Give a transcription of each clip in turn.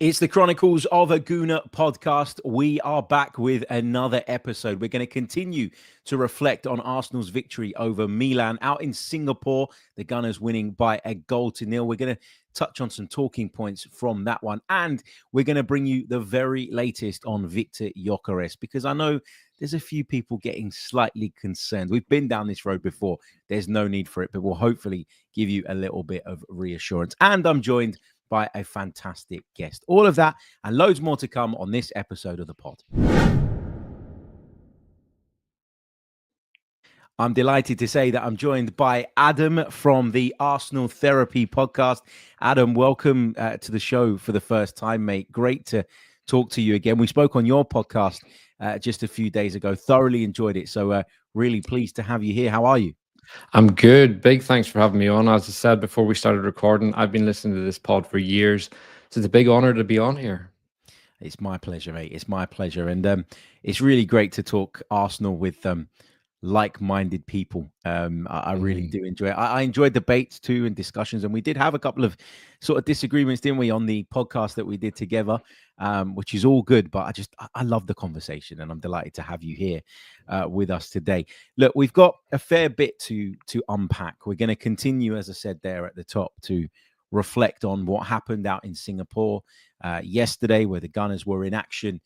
It's the Chronicles of a Gooner podcast. We are back with another episode. We're going to continue to reflect on Arsenal's victory over Milan out in Singapore. The Gunners winning by 1-0. We're going to touch on some talking points from that one. And we're going to bring you the very latest on Viktor Gyökeres, because I know there's a few people getting slightly concerned. We've been down this road before. There's no need for it, but we'll hopefully give you a little bit of reassurance. And I'm joined by a fantastic guest. All of that and loads more to come on this episode of the pod. I'm delighted to say that I'm joined by Adam from the Arsenal Therapy podcast. Adam, welcome to the show for the first time, mate. Great to talk to you again. We spoke on your podcast just a few days ago. Thoroughly enjoyed it. So really pleased to have you here. How are you? I'm good. Big thanks for having me on. As I said before we started recording, I've been listening to this pod for years. So it's a big honor to be on here. It's my pleasure, mate. It's my pleasure. And it's really great to talk Arsenal with like-minded people. I really do enjoy it. I enjoyed debates too and discussions, and we did have a couple of sort of disagreements, didn't we, on the podcast that we did together, which is all good. But I love the conversation, and I'm delighted to have you here with us today. Look, we've got a fair bit to unpack. We're going to continue, as I said there at the top, to reflect on what happened out in Singapore yesterday, where the Gunners were in action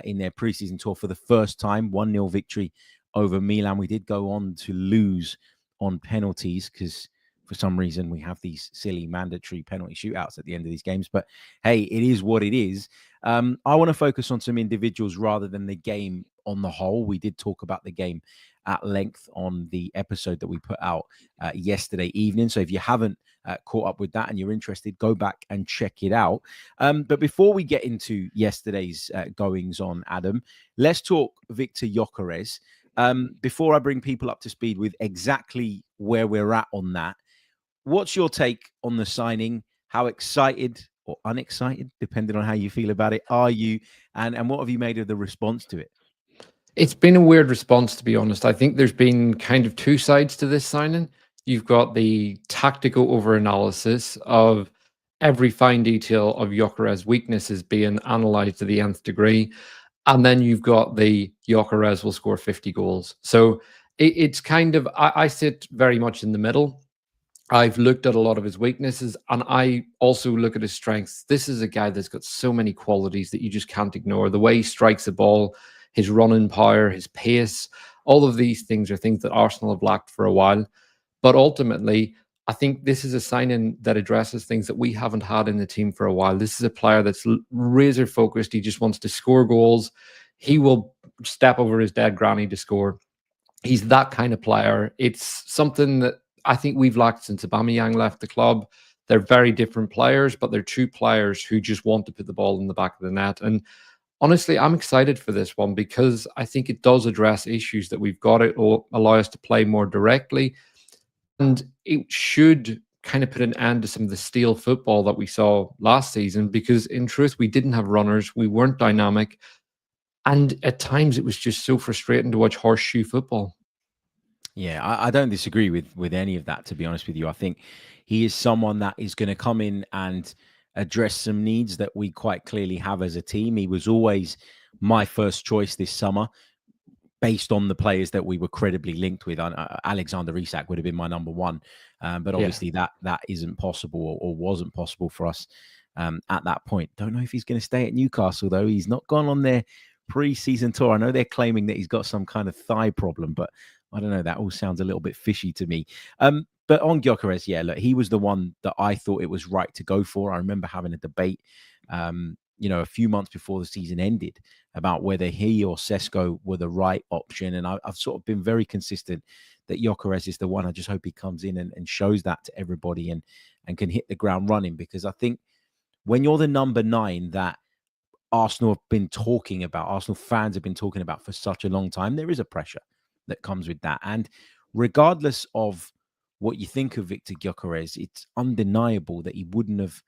in their preseason tour for the first time. 1-0 victory over Milan. We did go on to lose on penalties because for some reason we have these silly mandatory penalty shootouts at the end of these games. But hey, it is what it is. I want to focus on some individuals rather than the game on the whole. We did talk about the game at length on the episode that we put out yesterday evening. So if you haven't caught up with that and you're interested, go back and check it out. But before we get into yesterday's goings on, Adam, let's talk Viktor Gyökeres. Before I bring people up to speed with exactly where we're at on that, what's your take on the signing? How excited or unexcited, depending on how you feel about it, are you? And what have you made of the response to it? It's been a weird response, to be honest. I think there's been kind of two sides to this signing. You've got the tactical over-analysis of every fine detail of Gyökeres' weaknesses being analysed to the nth degree. And then you've got the Gyökeres will score 50 goals. So it's kind of, I sit very much in the middle. I've looked at a lot of his weaknesses, and I also look at his strengths. This is a guy that's got so many qualities that you just can't ignore. The way he strikes a ball, his running power, his pace, all of these things are things that Arsenal have lacked for a while. But ultimately, I think this is a signing that addresses things that we haven't had in the team for a while. This is a player that's razor focused. He just wants to score goals. He will step over his dead granny to score. He's that kind of player. It's something that I think we've lacked since Aubameyang left the club. They're very different players, but they're two players who just want to put the ball in the back of the net. And honestly, I'm excited for this one because I think it does address issues that we've got. It will allow us to play more directly. And it should kind of put an end to some of the steel football that we saw last season, because in truth, we didn't have runners. We weren't dynamic. And at times it was just so frustrating to watch horseshoe football. Yeah, I don't disagree with any of that, to be honest with you. I think he is someone that is going to come in and address some needs that we quite clearly have as a team. He was always my first choice this summer, based on the players that we were credibly linked with. Alexander Isak would have been my number one, but obviously that isn't possible or wasn't possible for us at that point. Don't know if he's going to stay at Newcastle, though. He's not gone on their pre-season tour. I know they're claiming that he's got some kind of thigh problem, but I don't know. That all sounds a little bit fishy to me. But on Gyökeres, yeah, look, he was the one that I thought it was right to go for. I remember having a debate, a few months before the season ended about whether he or Sesko were the right option. And I've sort of been very consistent that Gyökeres is the one. I just hope he comes in and shows that to everybody and can hit the ground running, because I think when you're the number 9 that Arsenal have been talking about, Arsenal fans have been talking about for such a long time, there is a pressure that comes with that. And regardless of what you think of Viktor Gyökeres, it's undeniable that he wouldn't have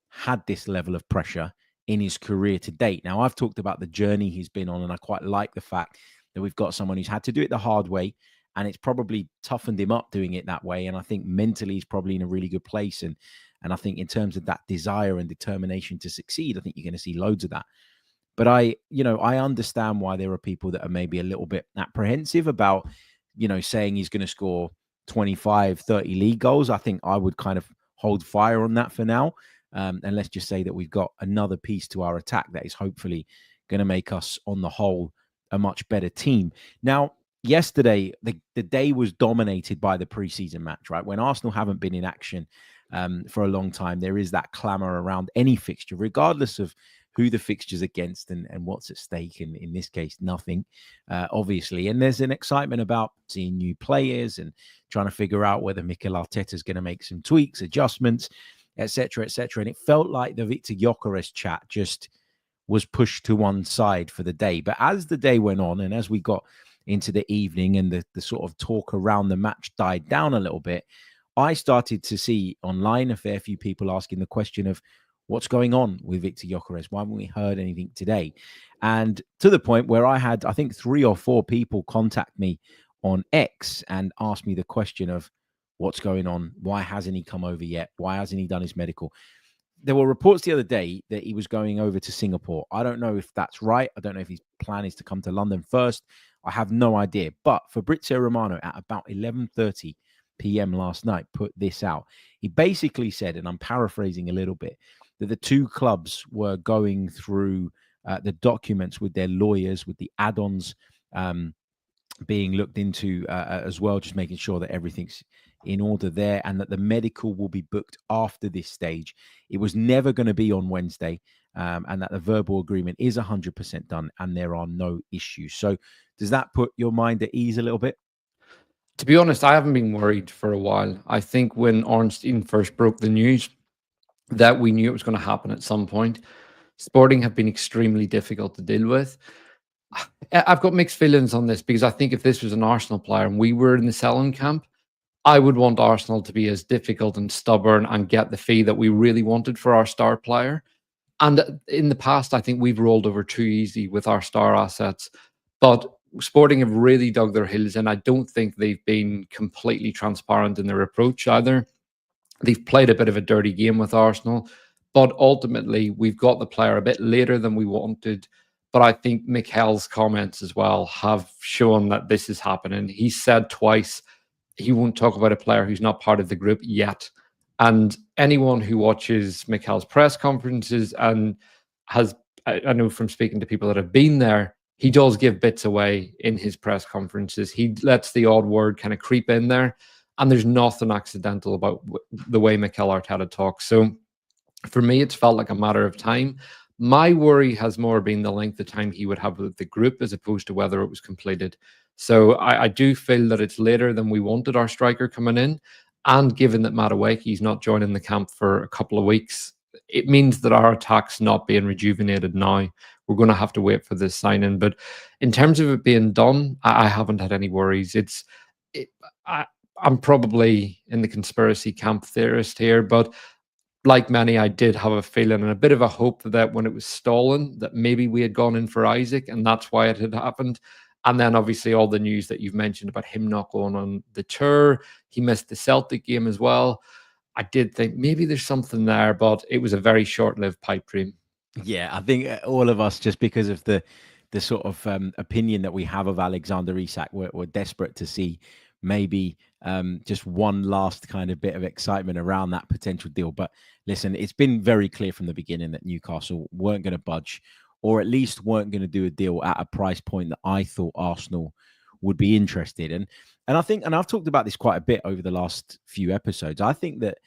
had this level of pressure in his career to date. Now, I've talked about the journey he's been on, and I quite like the fact that we've got someone who's had to do it the hard way and it's probably toughened him up doing it that way. And I think mentally he's probably in a really good place. And I think in terms of that desire and determination to succeed, I think you're going to see loads of that. But I understand why there are people that are maybe a little bit apprehensive about, saying he's going to score 25, 30 league goals. I think I would kind of hold fire on that for now. And let's just say that we've got another piece to our attack that is hopefully going to make us, on the whole, a much better team. Now, yesterday, the day was dominated by the preseason match, right? When Arsenal haven't been in action for a long time, there is that clamour around any fixture, regardless of who the fixture's against and what's at stake. In this case, nothing, obviously. And there's an excitement about seeing new players and trying to figure out whether Mikel Arteta is going to make some tweaks, adjustments, etc., etc. And it felt like the Viktor Gyökeres chat just was pushed to one side for the day. But as the day went on and as we got into the evening and the sort of talk around the match died down a little bit, I started to see online a fair few people asking the question of what's going on with Viktor Gyökeres? Why haven't we heard anything today? And to the point where I had, I think, 3 or 4 people contact me on X and ask me the question of what's going on? Why hasn't he come over yet? Why hasn't he done his medical? There were reports the other day that he was going over to Singapore. I don't know if that's right. I don't know if his plan is to come to London first. I have no idea. But Fabrizio Romano at about 11:30 p.m. last night put this out. He basically said, and I'm paraphrasing a little bit, that the two clubs were going through the documents with their lawyers, with the add-ons being looked into as well, just making sure that everything's in order there and that the medical will be booked after this stage. It was never going to be on Wednesday, and that the verbal agreement is 100% done and there are no issues. So does that put your mind at ease a little bit? To be honest, I haven't been worried for a while. I think when Ornstein first broke the news that we knew it was going to happen at some point, Sporting have been extremely difficult to deal with. I've got mixed feelings on this because I think if this was an Arsenal player and we were in the selling camp, I would want Arsenal to be as difficult and stubborn and get the fee that we really wanted for our star player. And in the past, I think we've rolled over too easy with our star assets. But Sporting have really dug their heels in. I don't think they've been completely transparent in their approach either. They've played a bit of a dirty game with Arsenal, but ultimately we've got the player a bit later than we wanted. But I think Mikel's comments as well have shown that this is happening. He said twice he won't talk about a player who's not part of the group yet. And anyone who watches Mikel's press conferences and I know from speaking to people that have been there, he does give bits away in his press conferences. He lets the odd word kind of creep in there. And there's nothing accidental about the way Mikel Arteta talks. So for me, it's felt like a matter of time. My worry has more been the length of time he would have with the group as opposed to whether it was completed. So I do feel that it's later than we wanted our striker coming in. And given that Madueke's not joining the camp for a couple of weeks, it means that our attack's not being rejuvenated now. We're going to have to wait for this signing. But in terms of it being done, I haven't had any worries. I'm probably in the conspiracy camp theorist here, but like many, I did have a feeling and a bit of a hope that when it was stolen, that maybe we had gone in for Isaac and that's why it had happened. And then obviously all the news that you've mentioned about him not going on the tour. He missed the Celtic game as well. I did think maybe there's something there, but it was a very short-lived pipe dream. Yeah, I think all of us, just because of the sort of opinion that we have of Alexander Isak, we're desperate to see maybe just one last kind of bit of excitement around that potential deal. But listen, it's been very clear from the beginning that Newcastle weren't going to budge, or at least weren't going to do a deal at a price point that I thought Arsenal would be interested in. And I think, and I've talked about this quite a bit over the last few episodes, I think that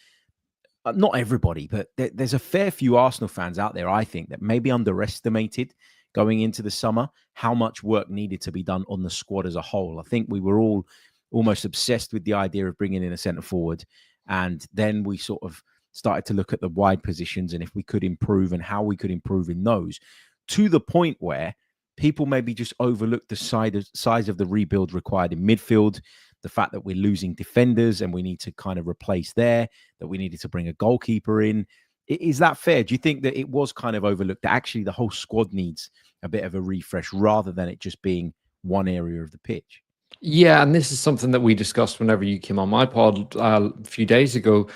not everybody, but there's a fair few Arsenal fans out there, I think, that maybe underestimated going into the summer how much work needed to be done on the squad as a whole. I think we were all almost obsessed with the idea of bringing in a centre forward. And then we sort of started to look at the wide positions and if we could improve and how we could improve in those, to the point where people maybe just overlooked the size of the rebuild required in midfield, the fact that we're losing defenders and we need to kind of replace there, that we needed to bring a goalkeeper in. Is that fair? Do you think that it was kind of overlooked, that actually the whole squad needs a bit of a refresh rather than it just being one area of the pitch? Yeah, and this is something that we discussed whenever you came on my pod a few days ago.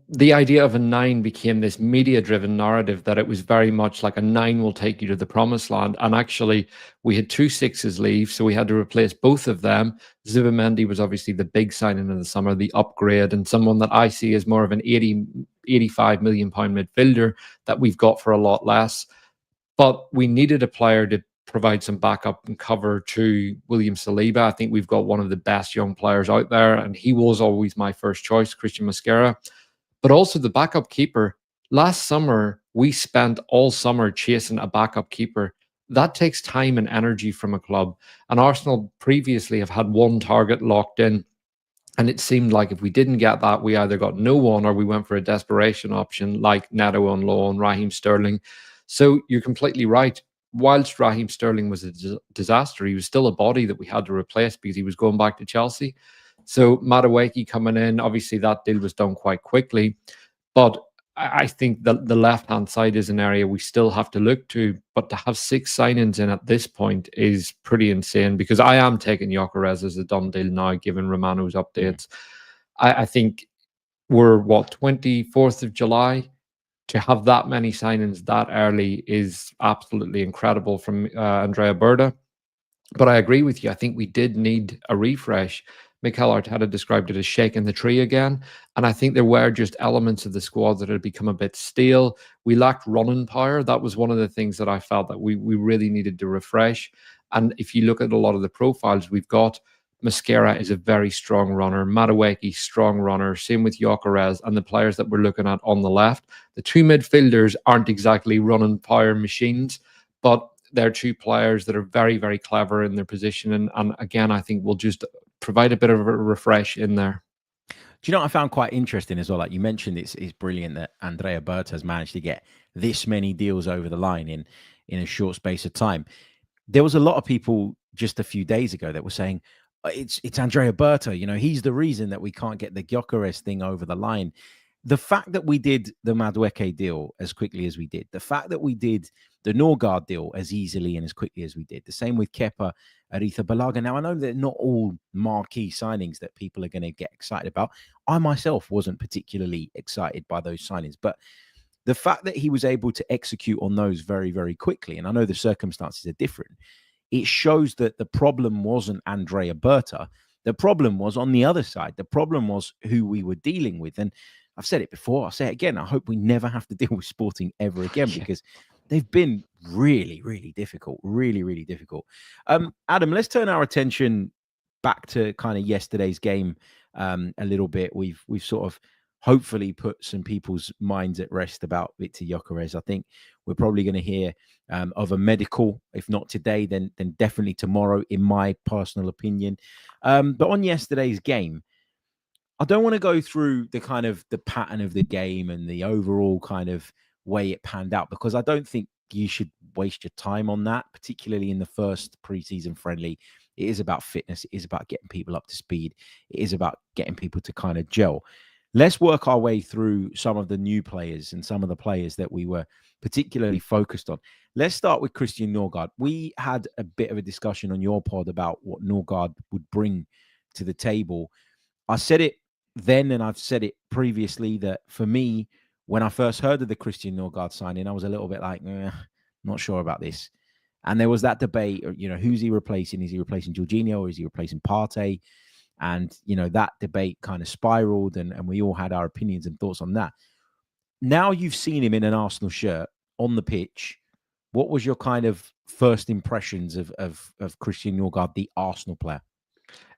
The idea of a nine became this media driven narrative that it was very much like a nine will take you to the promised land. And actually, we had two sixes leave, so we had to replace both of them. Zubimendi was obviously the big signing in the summer, the upgrade, and someone that I see as more of an 85 million pound midfielder that we've got for a lot less. But we needed a player to provide some backup and cover to William Saliba. I think we've got one of the best young players out there, and he was always my first choice, Christian Mosquera. But also the backup keeper. Last summer, we spent all summer chasing a backup keeper. That takes time and energy from a club. And Arsenal previously have had one target locked in. And it seemed like if we didn't get that, we either got no one or we went for a desperation option like Neto on loan, Raheem Sterling. So you're completely right. Whilst Raheem Sterling was a disaster, he was still a body that we had to replace because he was going back to Chelsea. So Madueke coming in, obviously that deal was done quite quickly. But I think that the left-hand side is an area we still have to look to. But to have 6 signings in at this point is pretty insane, because I am taking Gyökeres as a done deal now, given Romano's updates. I think we're, 24th of July? To have that many signings that early is absolutely incredible from Andrea Berta. But I agree with you. I think we did need a refresh. Mikel Arteta described it as shaking the tree again. And I think there were just elements of the squad that had become a bit stale. We lacked running power. That was one of the things that I felt that we really needed to refresh. And if you look at a lot of the profiles we've got, Mosquera is a very strong runner. Madueke, strong runner. Same with Gyökeres and the players that we're looking at on the left. The two midfielders aren't exactly running power machines, but they're two players that are very, very clever in their position. And again, I think we'll just provide a bit of a refresh in there. Do you know what I found quite interesting as well? Like you mentioned, it's brilliant that Andrea Berta has managed to get this many deals over the line in a short space of time. There was a lot of people just a few days ago that were saying, it's Andrea Berta, he's the reason that we can't get the Gyökeres thing over the line. The fact that we did the Madueke deal as quickly as we did, the fact that we did the Norgard deal as easily and as quickly as we did, the same with Kepa, Arrizabalaga. Now, I know they're not all marquee signings that people are going to get excited about. I myself wasn't particularly excited by those signings, but the fact that he was able to execute on those very, very quickly, and I know the circumstances are different, it shows that the problem wasn't Andrea Berta. The problem was on the other side. The problem was who we were dealing with. And I've said it before, I'll say it again. I hope we never have to deal with Sporting ever again, because they've been really, really difficult. Really, really difficult. Adam, let's turn our attention back to kind of yesterday's game a little bit. We've sort of hopefully put some people's minds at rest about Viktor Gyökeres. I think we're probably going to hear of a medical, if not today, then definitely tomorrow, in my personal opinion. But on yesterday's game, I don't want to go through the kind of the pattern of the game and the overall kind of way it panned out, because I don't think you should waste your time on that, particularly in the first preseason friendly. It is about fitness. It is about getting people up to speed. It is about getting people to kind of gel. Let's work our way through some of the new players and some of the players that we were particularly focused on. Let's start with Christian Norgard. We had a bit of a discussion on your pod about what Norgard would bring to the table. I said it then, and I've said it previously, that for me, when I first heard of the Christian Norgard signing, I was a little bit like, not sure about this. And there was that debate, who's he replacing? Is he replacing Jorginho, or is he replacing Partey? And, that debate kind of spiraled, and we all had our opinions and thoughts on that. Now you've seen him in an Arsenal shirt on the pitch. What was your kind of first impressions of Christian Norgard, the Arsenal player?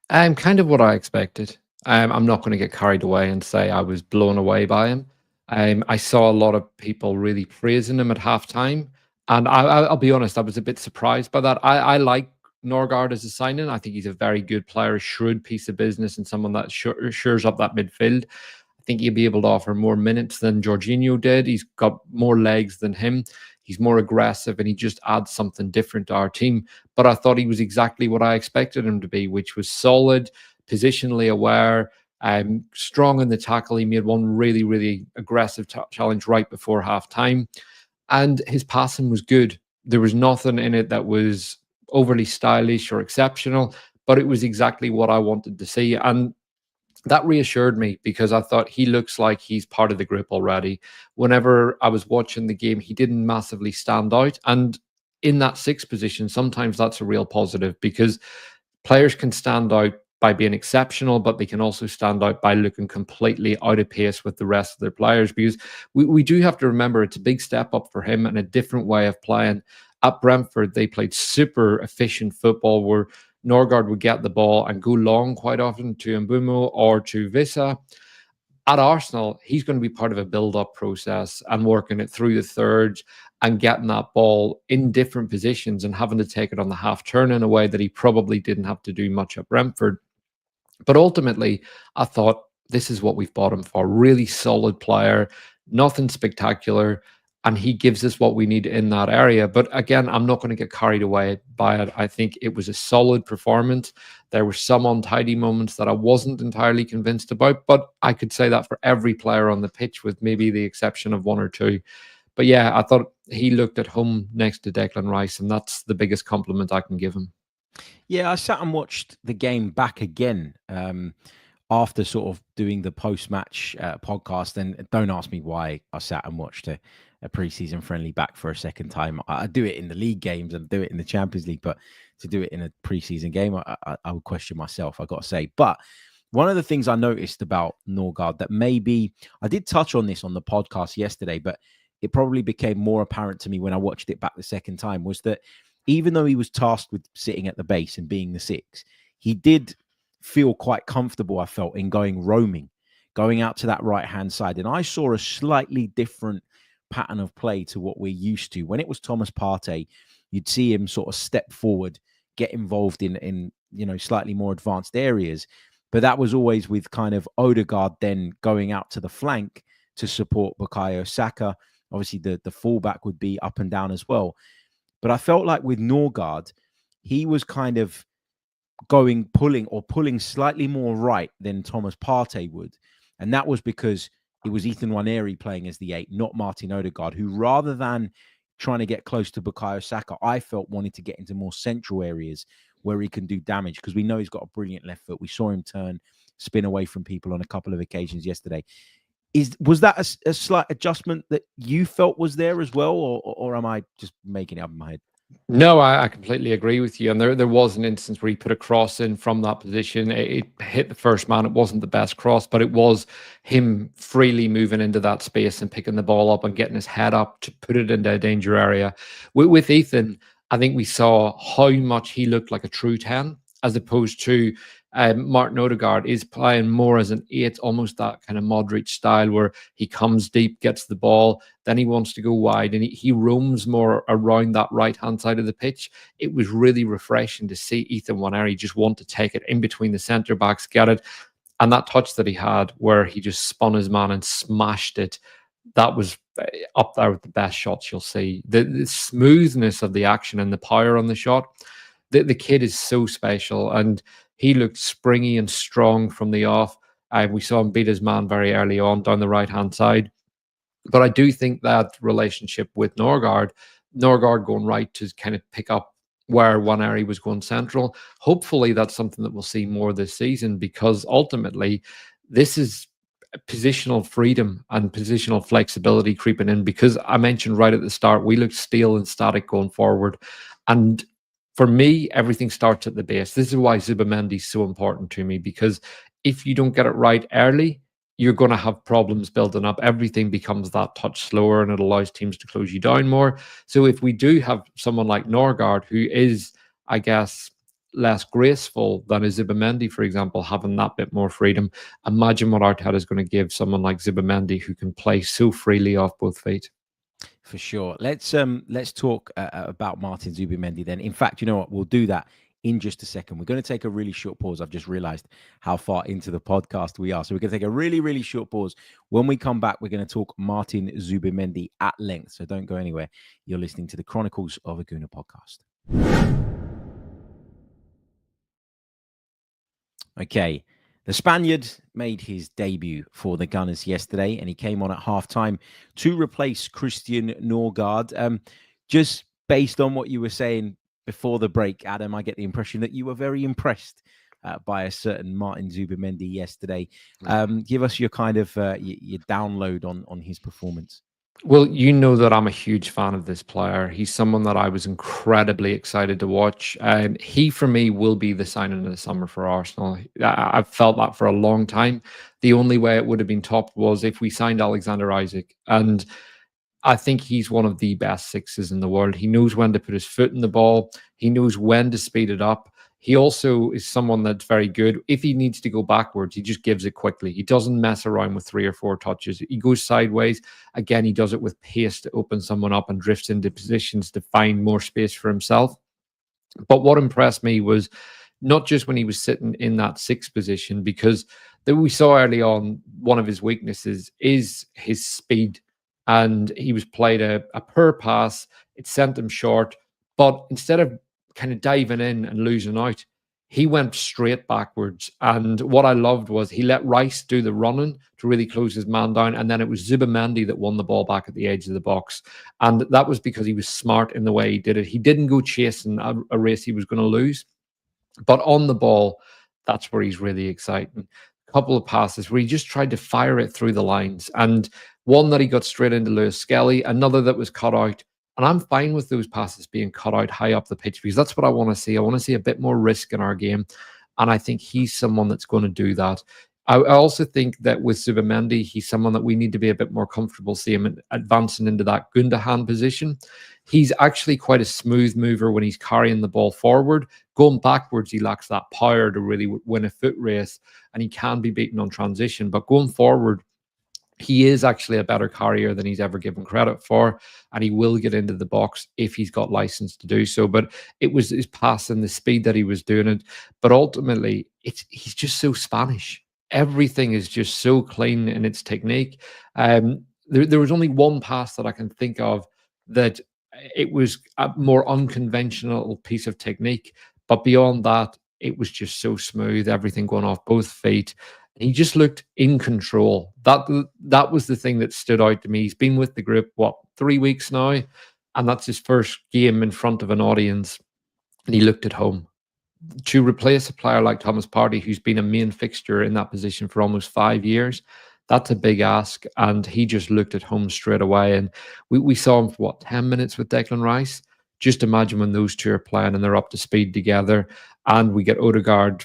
Kind of what I expected. I'm not going to get carried away and say I was blown away by him. I saw a lot of people really praising him at halftime. And I'll be honest, I was a bit surprised by that. I like Norgard as a signing. I think he's a very good player, a shrewd piece of business, and someone that shores up that midfield. I think he'll be able to offer more minutes than Jorginho did. He's got more legs than him. He's more aggressive, and he just adds something different to our team. But I thought he was exactly what I expected him to be, which was solid, positionally aware, strong in the tackle. He made one really, really aggressive challenge right before half-time. And his passing was good. There was nothing in it that was overly stylish or exceptional, but it was exactly what I wanted to see. And that reassured me because I thought he looks like he's part of the group already. Whenever I was watching the game, he didn't massively stand out. And in that sixth position, sometimes that's a real positive because players can stand out by being exceptional, but they can also stand out by looking completely out of pace with the rest of their players. Because we do have to remember it's a big step up for him and a different way of playing. At Brentford, they played super efficient football where Norgard would get the ball and go long quite often to Symeou or to Vissa. At Arsenal, he's going to be part of a build-up process and working it through the thirds and getting that ball in different positions and having to take it on the half turn in a way that he probably didn't have to do much at Brentford. But ultimately, I thought this is what we've bought him for. Really solid player, nothing spectacular, and he gives us what we need in that area. But again, I'm not going to get carried away by it. I think it was a solid performance. There were some untidy moments that I wasn't entirely convinced about, but I could say that for every player on the pitch, with maybe the exception of one or two. But yeah, I thought he looked at home next to Declan Rice, and that's the biggest compliment I can give him. Yeah, I sat and watched the game back again after sort of doing the post-match podcast. And don't ask me why I sat and watched a preseason friendly back for a second time. I do it in the league games and do it in the Champions League, but to do it in a preseason game, I would question myself, I got to say. But one of the things I noticed about Norgard that maybe I did touch on this on the podcast yesterday, but it probably became more apparent to me when I watched it back the second time, was that even though he was tasked with sitting at the base and being the six, he did feel quite comfortable, I felt, in roaming, going out to that right-hand side. And I saw a slightly different pattern of play to what we're used to. When it was Thomas Partey, you'd see him sort of step forward, get involved in slightly more advanced areas. But that was always with kind of Odegaard then going out to the flank to support Bukayo Saka. Obviously, the fullback would be up and down as well. But I felt like with Norgard, he was kind of pulling slightly more right than Thomas Partey would. And that was because it was Ethan Nwaneri playing as the 8, not Martin Odegaard, who rather than trying to get close to Bukayo Saka, I felt wanted to get into more central areas where he can do damage, because we know he's got a brilliant left foot. We saw him spin away from people on a couple of occasions yesterday. Was that a slight adjustment that you felt was there as well, or am I just making it up in my head? No, I completely agree with you. And there was an instance where he put a cross in from that position. It hit the first man. It wasn't the best cross, but it was him freely moving into that space and picking the ball up and getting his head up to put it into a danger area. With Ethan, I think we saw how much he looked like a true 10, as opposed to Martin Odegaard is playing more as an 8, almost that kind of Modric style where he comes deep, gets the ball, then he wants to go wide, and he roams more around that right-hand side of the pitch. It was really refreshing to see Ethan Nwaneri just want to take it in between the centre-backs, get it, and that touch that he had where he just spun his man and smashed it, that was up there with the best shots you'll see. The smoothness of the action and the power on the shot, the kid is so special, and he looked springy and strong from the off. We saw him beat his man very early on down the right-hand side. But I do think that relationship with Norgard going right to kind of pick up where Nwaneri was going central, hopefully that's something that we'll see more this season, because ultimately this is positional freedom and positional flexibility creeping in, because I mentioned right at the start, we looked stale and static going forward. And for me, everything starts at the base. This is why Zubimendi is so important to me, because if you don't get it right early, you're going to have problems building up. Everything becomes that touch slower, and it allows teams to close you down more. So if we do have someone like Norgard, who is, I guess, less graceful than a Zubimendi, for example, having that bit more freedom, imagine what Arteta is going to give someone like Zubimendi, who can play so freely off both feet. For sure. Let's talk about Martin Zubimendi then. In fact, you know what? We'll do that in just a second. We're going to take a really short pause. I've just realized how far into the podcast we are. So we're going to take a really, really short pause. When we come back, we're going to talk Martin Zubimendi at length. So don't go anywhere. You're listening to the Chronicles of a Gooner podcast. Okay. The Spaniard made his debut for the Gunners yesterday, and he came on at halftime to replace Christian Norgard. Just based on what you were saying before the break, Adam, I get the impression that you were very impressed by a certain Martin Zubimendi yesterday. Yeah. Give us your kind of your download on his performance. Well, you know that I'm a huge fan of this player. He's someone that I was incredibly excited to watch. He, for me, will be the signing of the summer for Arsenal. I've felt that for a long time. The only way it would have been topped was if we signed Alexander Isaac. And I think he's one of the best sixes in the world. He knows when to put his foot in the ball. He knows when to speed it up. He also is someone that's very good. If he needs to go backwards, he just gives it quickly. He doesn't mess around with 3 or 4 touches. He goes sideways. Again, he does it with pace to open someone up and drifts into positions to find more space for himself. But what impressed me was not just when he was sitting in that 6th position, because that we saw early on, one of his weaknesses is his speed. And he was played a poor pass. It sent him short. But instead of kind of diving in and losing out, he went straight backwards. And what I loved was he let Reiss do the running to really close his man down. And then it was Zubimendi that won the ball back at the edge of the box. And that was because he was smart in the way he did it. He didn't go chasing a race he was going to lose. But on the ball, that's where he's really exciting. A couple of passes where he just tried to fire it through the lines. And one that he got straight into Lewis Skelly, another that was cut out. And I'm fine with those passes being cut out high up the pitch because that's what I want to see. I want to see a bit more risk in our game. And I think he's someone that's going to do that. I also think that with Zubimendi, he's someone that we need to be a bit more comfortable seeing him advancing into that Gundogan position. He's actually quite a smooth mover when he's carrying the ball forward. Going backwards, he lacks that power to really win a foot race, and he can be beaten on transition. But going forward, he is actually a better carrier than he's ever given credit for, and he will get into the box if he's got license to do so. But it was his pass and the speed that he was doing it. But ultimately, he's just so Spanish. Everything is just so clean in its technique. There was only one pass that I can think of that it was a more unconventional piece of technique. But beyond that, it was just so smooth, everything going off both feet. He just looked in control. That was the thing that stood out to me. He's been with the group, 3 weeks now? And that's his first game in front of an audience. And he looked at home. To replace a player like Thomas Partey, who's been a main fixture in that position for almost 5 years, that's a big ask. And he just looked at home straight away. And we saw him for 10 minutes with Declan Rice. Just imagine when those two are playing and they're up to speed together. And we get Odegaard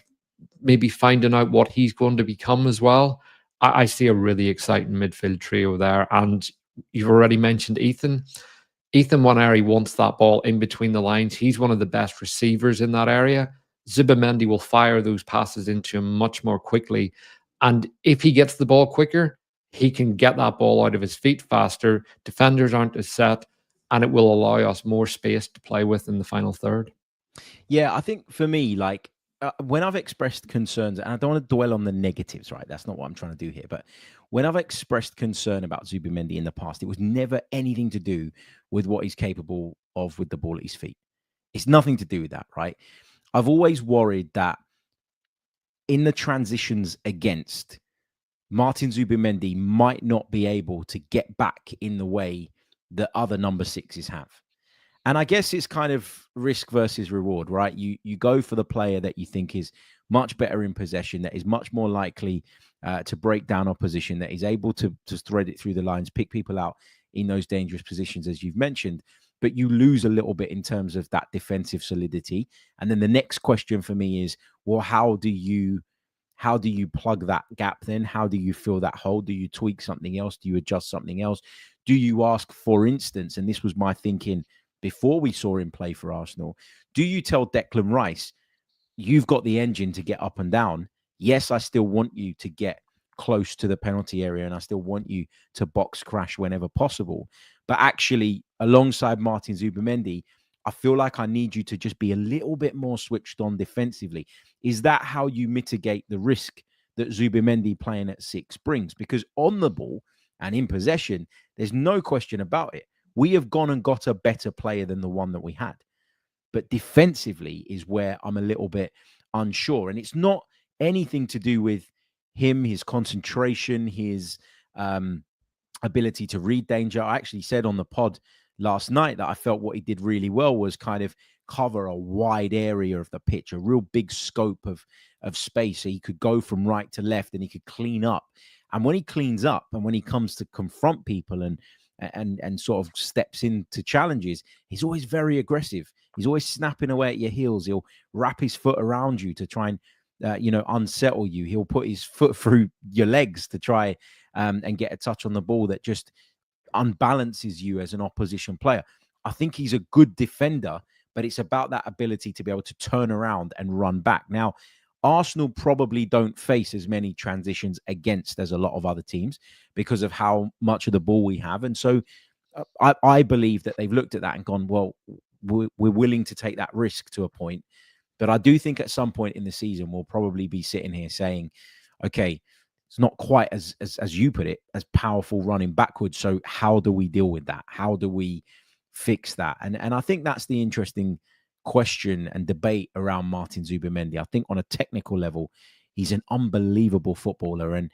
maybe finding out what he's going to become as well. I see a really exciting midfield trio there. And you've already mentioned Ethan. Ethan Waneri wants that ball in between the lines. He's one of the best receivers in that area. Zubimendi will fire those passes into him much more quickly. And if he gets the ball quicker, he can get that ball out of his feet faster. Defenders aren't as set, and it will allow us more space to play with in the final third. Yeah, I think for me, like, when I've expressed concerns, and I don't want to dwell on the negatives, right? That's not what I'm trying to do here. But when I've expressed concern about Zubimendi in the past, it was never anything to do with what he's capable of with the ball at his feet. It's nothing to do with that, right? I've always worried that in the transitions against, Martin Zubimendi might not be able to get back in the way that other number 6s have. And I guess it's kind of risk versus reward, right? You go for the player that you think is much better in possession, that is much more likely to break down opposition, that is able to thread it through the lines, pick people out in those dangerous positions, as you've mentioned. But you lose a little bit in terms of that defensive solidity. And then the next question for me is, well, how do you plug that gap then? How do you fill that hole? Do you tweak something else? Do you adjust something else? Do you ask, for instance, and this was my thinking before we saw him play for Arsenal, do you tell Declan Rice, you've got the engine to get up and down? Yes, I still want you to get close to the penalty area and I still want you to box crash whenever possible. But actually, alongside Martin Zubimendi, I feel like I need you to just be a little bit more switched on defensively. Is that how you mitigate the risk that Zubimendi playing at 6 brings? Because on the ball and in possession, there's no question about it. We have gone and got a better player than the one that we had. But defensively is where I'm a little bit unsure. And it's not anything to do with him, his concentration, his ability to read danger. I actually said on the pod last night that I felt what he did really well was kind of cover a wide area of the pitch, a real big scope of space. So he could go from right to left and he could clean up. And when he cleans up and when he comes to confront people and sort of steps into challenges, he's always very aggressive. He's always snapping away at your heels. He'll wrap his foot around you to try and unsettle you. He'll put his foot through your legs to try and get a touch on the ball that just unbalances you as an opposition player. I think he's a good defender, but it's about that ability to be able to turn around and run back. Now, Arsenal probably don't face as many transitions against as a lot of other teams because of how much of the ball we have. And so I believe that they've looked at that and gone, well, we're willing to take that risk to a point. But I do think at some point in the season, we'll probably be sitting here saying, okay, it's not quite as you put it, as powerful running backwards. So how do we deal with that? How do we fix that? And I think that's the interesting question and debate around Martin Zubimendi. I think on a technical level, he's an unbelievable footballer. And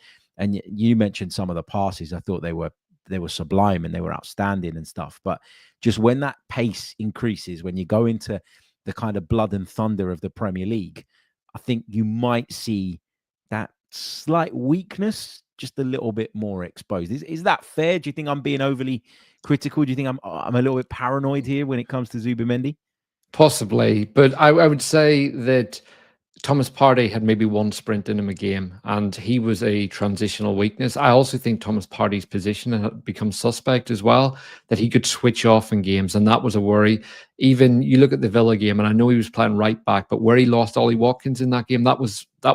you mentioned some of the passes. I thought they were sublime and they were outstanding and stuff. But just when that pace increases, when you go into the kind of blood and thunder of the Premier League, I think you might see that slight weakness just a little bit more exposed. Is that fair? Do you think I'm being overly critical? Do you think I'm a little bit paranoid here when it comes to Zubimendi? Possibly, but I would say that Thomas Partey had maybe one sprint in him a game, and he was a transitional weakness. I also think Thomas Partey's position had become suspect as well, that he could switch off in games, and that was a worry. Even you look at the Villa game, and I know he was playing right back, but where he lost Ollie Watkins in that game, that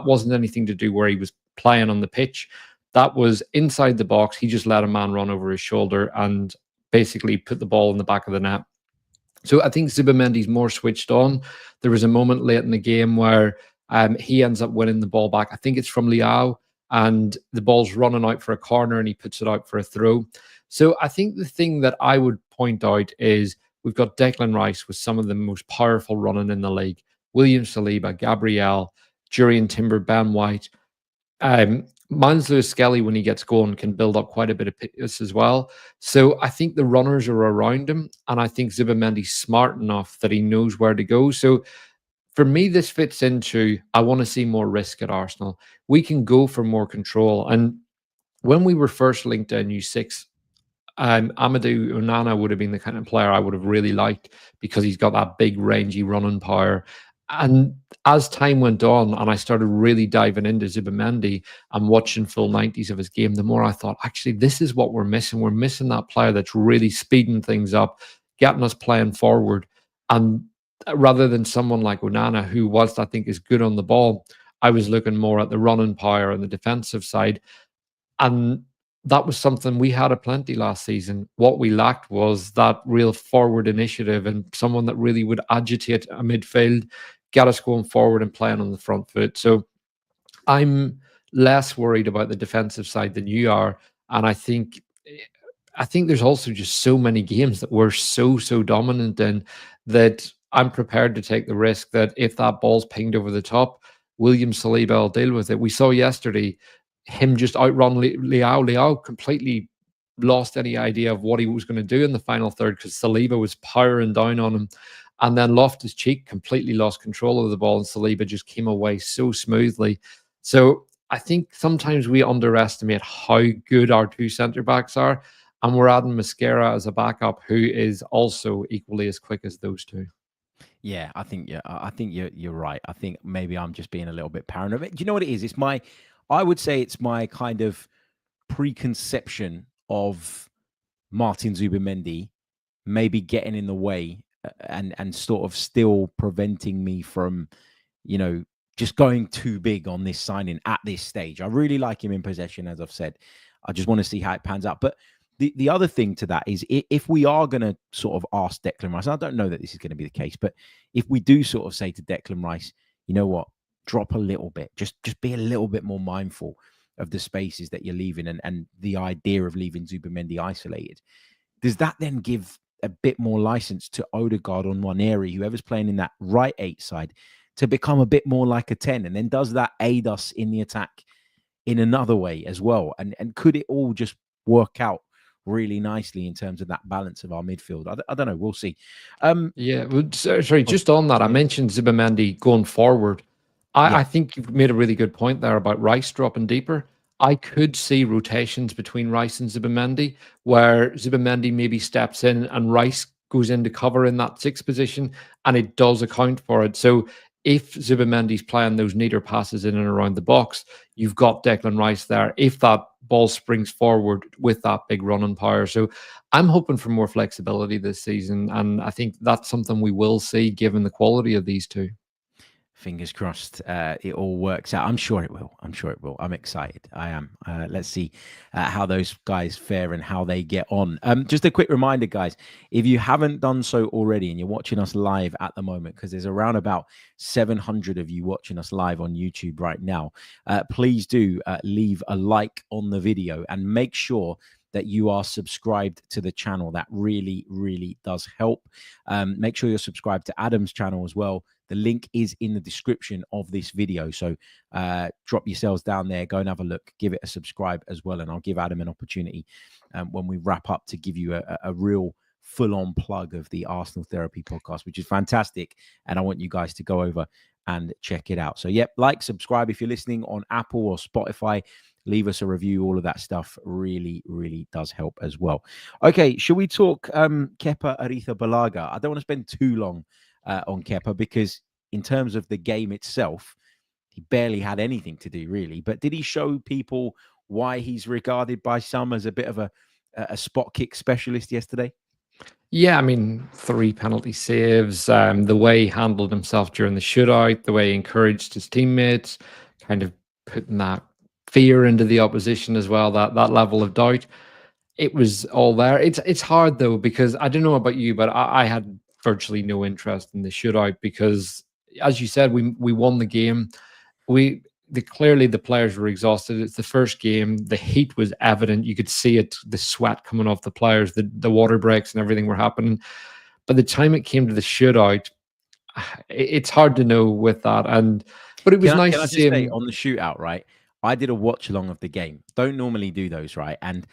wasn't anything to do where he was playing on the pitch. That was inside the box. He just let a man run over his shoulder and basically put the ball in the back of the net. So I think Zubimendi's more switched on. There was a moment late in the game where he ends up winning the ball back. I think it's from Leao, and the ball's running out for a corner and he puts it out for a throw. So I think the thing that I would point out is we've got Declan Rice with some of the most powerful running in the league. William Saliba, Gabriel, Jurriën Timber, Ben White. Miles Lewis-Skelly, when he gets going, can build up quite a bit of pace as well. So I think the runners are around him, and I think Zubimendi's smart enough that he knows where to go. So for me, this fits into, I want to see more risk at Arsenal. We can go for more control. And when we were first linked to a new six, Amadou Onana would have been the kind of player I would have really liked because he's got that big, rangy running power. And as time went on and I started really diving into Zubimendi and watching full 90s of his game, the more I thought, actually, this is what we're missing. We're missing that player that's really speeding things up, getting us playing forward. And rather than someone like Onana, who, whilst I think is good on the ball, I was looking more at the running power and the defensive side. And that was something we had aplenty last season. What we lacked was that real forward initiative and someone that really would agitate a midfield, get us going forward and playing on the front foot. So I'm less worried about the defensive side than you are. And I think there's also just so many games that we're so dominant in that I'm prepared to take the risk that if that ball's pinged over the top, William Saliba will deal with it. We saw yesterday him just outrun Leao. Leao completely lost any idea of what he was going to do in the final third because Saliba was powering down on him. And then Loftus-Cheek completely lost control of the ball and Saliba just came away so smoothly. So I think sometimes we underestimate how good our two centre-backs are. And we're adding Mosquera as a backup who is also equally as quick as those two. Yeah, I think you're right. I think maybe I'm just being a little bit paranoid. Do you know what it is? I would say it's my kind of preconception of Martin Zubimendi maybe getting in the way and sort of still preventing me from, just going too big on this signing at this stage. I really like him in possession, as I've said. I just want to see how it pans out. But the other thing to that is if we are going to sort of ask Declan Rice, and I don't know that this is going to be the case, but if we do sort of say to Declan Rice, you know what, drop a little bit, just be a little bit more mindful of the spaces that you're leaving and the idea of leaving Zubimendi isolated. Does that then give a bit more license to Odegaard on one area, whoever's playing in that right 8 side, to become a bit more like a 10? And then does that aid us in the attack in another way as well? And could it all just work out really nicely in terms of that balance of our midfield. I don't know. We'll see. Yeah, well, sorry, just on that, I Yeah, mentioned Zubimendi going forward. I yeah, think you've made a really good point there about Rice dropping deeper. I could see rotations between Rice and Zubimendi, where Zubimendi maybe steps in and Rice goes into cover in that sixth position, and it does account for it. So if Zubimendi's playing those neater passes in and around the box, you've got Declan Rice there. If that ball springs forward with that big running power, so I'm hoping for more flexibility this season, and I think that's something we will see given the quality of these two. fingers crossed it all works out. I'm sure it will. I'm sure it will. I'm excited. I am. Let's see how those guys fare and how they get on. Just a quick reminder, guys, if you haven't done so already and you're watching us live at the moment, because there's around about 700 of you watching us live on YouTube right now, please do leave a like on the video and make sure that you are subscribed to the channel. That really, really does help. Make sure you're subscribed to Adam's channel as well. The link is in the description of this video. So drop yourselves down there, go and have a look, give it a subscribe as well. And I'll give Adam an opportunity when we wrap up to give you a real full-on plug of the Arsenal Therapy podcast, which is fantastic. And I want you guys to go over and check it out. So, yep, like, subscribe if you're listening on Apple or Spotify. Leave us a review. All of that stuff really, really does help as well. Okay, shall we talk Kepa Arrizabalaga? I don't want to spend too long on Kepa because in terms of the game itself, he barely had anything to do, really. But did he show people why he's regarded by some as a bit of a spot kick specialist yesterday? Yeah, I mean, 3 penalty saves, the way he handled himself during the shootout, the way he encouraged his teammates, kind of putting that fear into the opposition as well, that level of doubt. It was all there. It's hard though, because I don't know about you, but I had virtually no interest in the shootout because, as you said, we won the game. Clearly the players were exhausted. It's the first game. The heat was evident. You could see it, the sweat coming off the players, the water breaks and everything were happening. By the time it came to the shootout, it's hard to know with that. But it was Can nice I to see just say him. on the shootout, right? I did a watch along of the game. Don't normally do those, right? And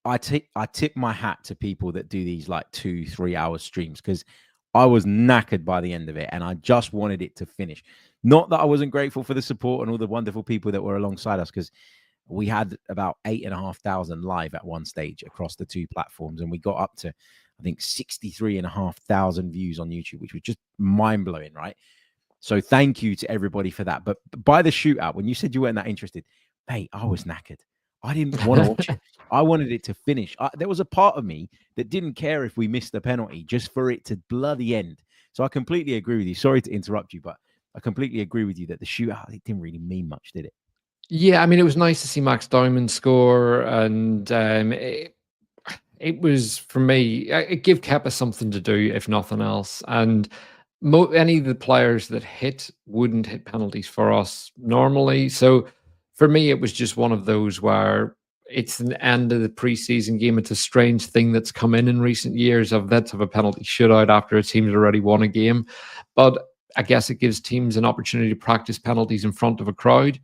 I tip my hat to people that do these like 2-3 hour streams because I was knackered by the end of it and I just wanted it to finish. Not that I wasn't grateful for the support and all the wonderful people that were alongside us, because we had about 8,500 live at one stage across the two platforms, and we got up to, I think, 63,500 views on YouTube, which was just mind blowing, right? So thank you to everybody for that. But by the shootout, when you said you weren't that interested, mate, I was knackered. I didn't want to watch it. I wanted it to finish. There was a part of me that didn't care if we missed the penalty just for it to bloody end. So I completely agree with you. Sorry to interrupt you, but I completely agree with you that the shootout, it didn't really mean much, did it? Yeah, I mean, it was nice to see Max Dowman score, and it was, for me, it gave Kepa something to do, if nothing else. And any of the players that wouldn't hit penalties for us normally. So for me, it was just one of those where it's the end of the preseason game. It's a strange thing that's come in recent years of let's have a penalty shootout after a team's already won a game. But I guess it gives teams an opportunity to practice penalties in front of a crowd.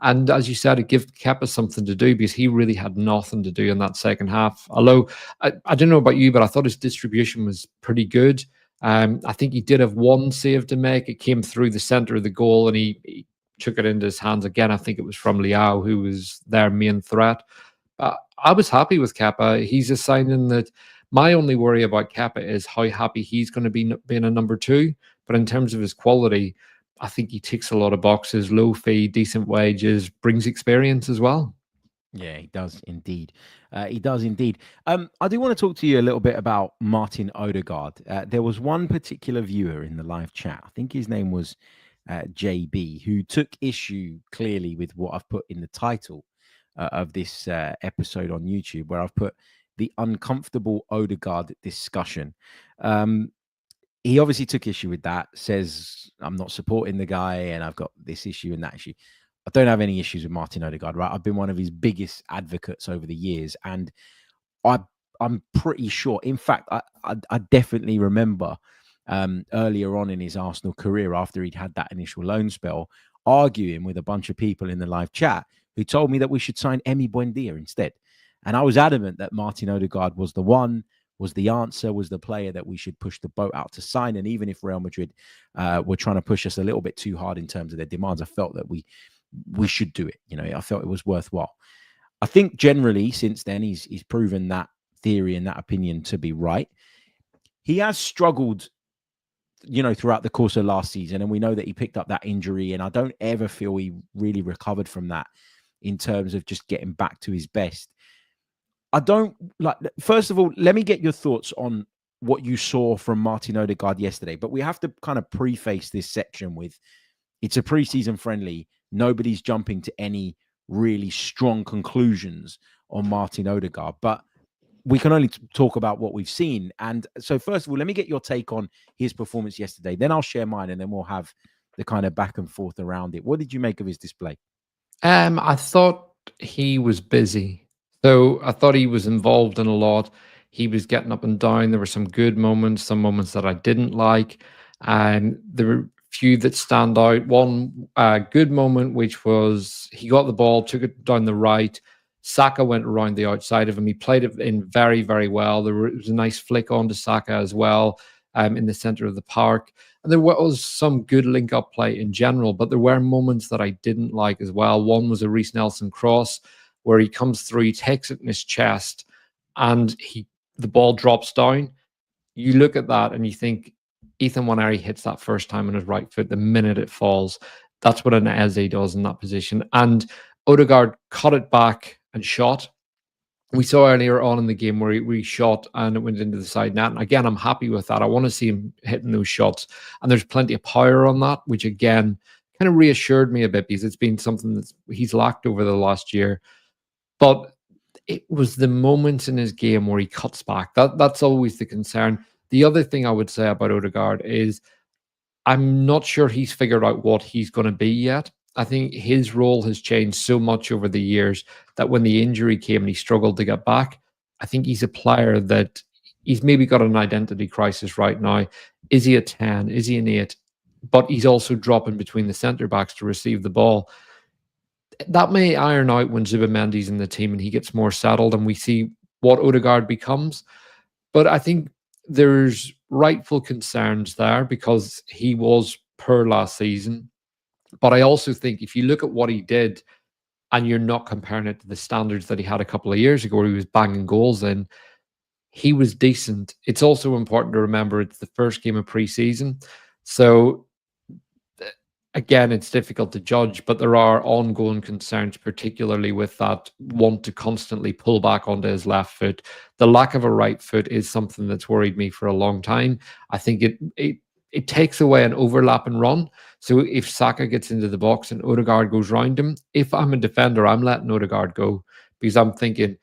And as you said, it gave Kepa something to do because he really had nothing to do in that second half. Although I don't know about you, but I thought his distribution was pretty good. I think he did have one save to make. It came through the center of the goal and he took it into his hands again. I think it was from Liao, who was their main threat. I was happy with Kepa. He's a signing that my only worry about Kepa is how happy he's going to be being a number 2. But in terms of his quality, I think he ticks a lot of boxes, low fee, decent wages, brings experience as well. Yeah, he does indeed. He does indeed. I do want to talk to you a little bit about Martin Odegaard. There was one particular viewer in the live chat, I think his name was JB, who took issue clearly with what I've put in the title of this episode on YouTube, where I've put the uncomfortable Odegaard discussion. He obviously took issue with that, says I'm not supporting the guy and I've got this issue and that issue. I don't have any issues with Martin Odegaard, right? I've been one of his biggest advocates over the years, and I'm pretty sure. In fact, I definitely remember earlier on in his Arsenal career, after he'd had that initial loan spell, arguing with a bunch of people in the live chat who told me that we should sign Emi Buendia instead. And I was adamant that Martin Odegaard was the one, was the answer, was the player that we should push the boat out to sign. And even if Real Madrid were trying to push us a little bit too hard in terms of their demands, I felt that we should do it. I felt it was worthwhile. I think generally since then he's proven that theory and that opinion to be right. He has struggled, throughout the course of last season, and we know that he picked up that injury, and I don't ever feel he really recovered from that in terms of just getting back to his best. I don't like. First of all, let me get your thoughts on what you saw from Martin Odegaard yesterday. But we have to kind of preface this section with it's a preseason friendly. Nobody's jumping to any really strong conclusions on Martin Odegaard, but we can only talk about what we've seen. And so, first of all, let me get your take on his performance yesterday. Then I'll share mine, and then we'll have the kind of back and forth around it. What did you make of his display? I thought he was busy. So I thought he was involved in a lot. He was getting up and down. There were some good moments, some moments that I didn't like. And there were a few that stand out. One good moment, which was he got the ball, took it down the right. Saka went around the outside of him. He played it in very, very well. It was a nice flick on to Saka as well in the center of the park. And there was some good link-up play in general, but there were moments that I didn't like as well. One was a Reiss Nelson cross where he comes through, he takes it in his chest, and the ball drops down. You look at that and you think, Ethan Nwaneri hits that first time on his right foot the minute it falls. That's what an Eze does in that position. And Odegaard cut it back and shot. We saw earlier on in the game where he shot and it went into the side net. And again, I'm happy with that. I want to see him hitting those shots. And there's plenty of power on that, which again kind of reassured me a bit because it's been something that he's lacked over the last year. But it was the moments in his game where he cuts back. That's always the concern. The other thing I would say about Odegaard is I'm not sure he's figured out what he's going to be yet. I think his role has changed so much over the years that when the injury came and he struggled to get back, I think he's a player that he's maybe got an identity crisis right now. Is he a 10? Is he an 8? But he's also dropping between the centre backs to receive the ball. That may iron out when Zubimendi's in the team and he gets more settled and we see what Odegaard becomes. But I think there's rightful concerns there because he was poor last season. But I also think if you look at what he did and you're not comparing it to the standards that he had a couple of years ago where he was banging goals in, he was decent. It's also important to remember it's the first game of pre-season. So again, it's difficult to judge, but there are ongoing concerns, particularly with that want to constantly pull back onto his left foot. The lack of a right foot is something that's worried me for a long time. I think it takes away an overlap and run. So if Saka gets into the box and Odegaard goes round him, if I'm a defender, I'm letting Odegaard go because I'm thinking,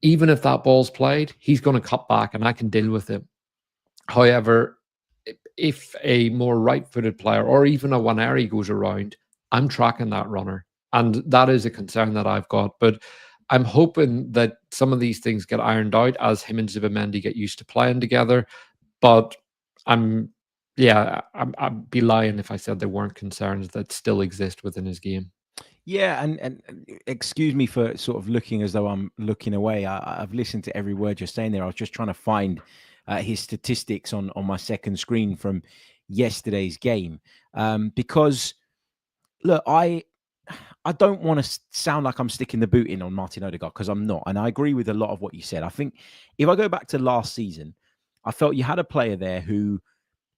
even if that ball's played, he's going to cut back and I can deal with it. However, if a more right-footed player or even a Nwaneri goes around, I'm tracking that runner. And that is a concern that I've got. But I'm hoping that some of these things get ironed out as him and Zubimendi get used to playing together. But I'd be lying if I said there weren't concerns that still exist within his game. Yeah, and excuse me for sort of looking as though I'm looking away. I've listened to every word you're saying there. I was just trying to find his statistics on my second screen from yesterday's game because, look, I don't want to sound like I'm sticking the boot in on Martin Odegaard because I'm not. And I agree with a lot of what you said. I think if I go back to last season, I felt you had a player there who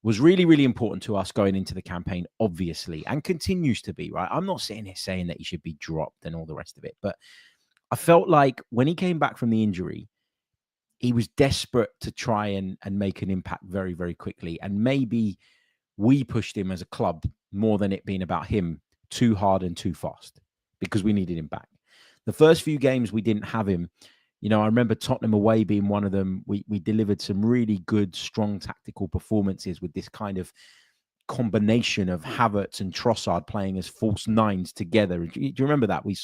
was really, really important to us going into the campaign, obviously, and continues to be, right? I'm not sitting here saying that he should be dropped and all the rest of it, but I felt like when he came back from the injury, he was desperate to try and make an impact very, very quickly. And maybe we pushed him as a club more than it being about him too hard and too fast because we needed him back. The first few games we didn't have him. I remember Tottenham away being one of them. We delivered some really good, strong tactical performances with this kind of combination of Havertz and Trossard playing as false nines together. Do you remember that? We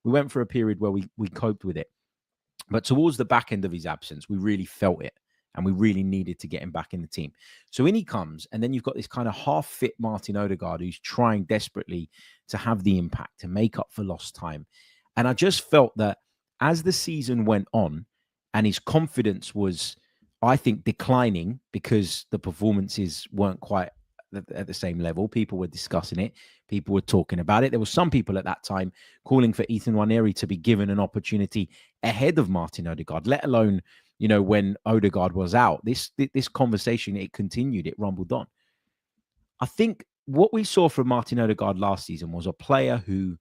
went for a period where we coped with it. But towards the back end of his absence, we really felt it and we really needed to get him back in the team. So in he comes, and then you've got this kind of half-fit Martin Odegaard who's trying desperately to have the impact, to make up for lost time. And I just felt that as the season went on and his confidence was, I think, declining because the performances weren't quite at the same level. People were discussing it. People were talking about it. There were some people at that time calling for Ethan Nwaneri to be given an opportunity ahead of Martin Odegaard, let alone, when Odegaard was out. This conversation, it continued, it rumbled on. I think what we saw from Martin Odegaard last season was a player who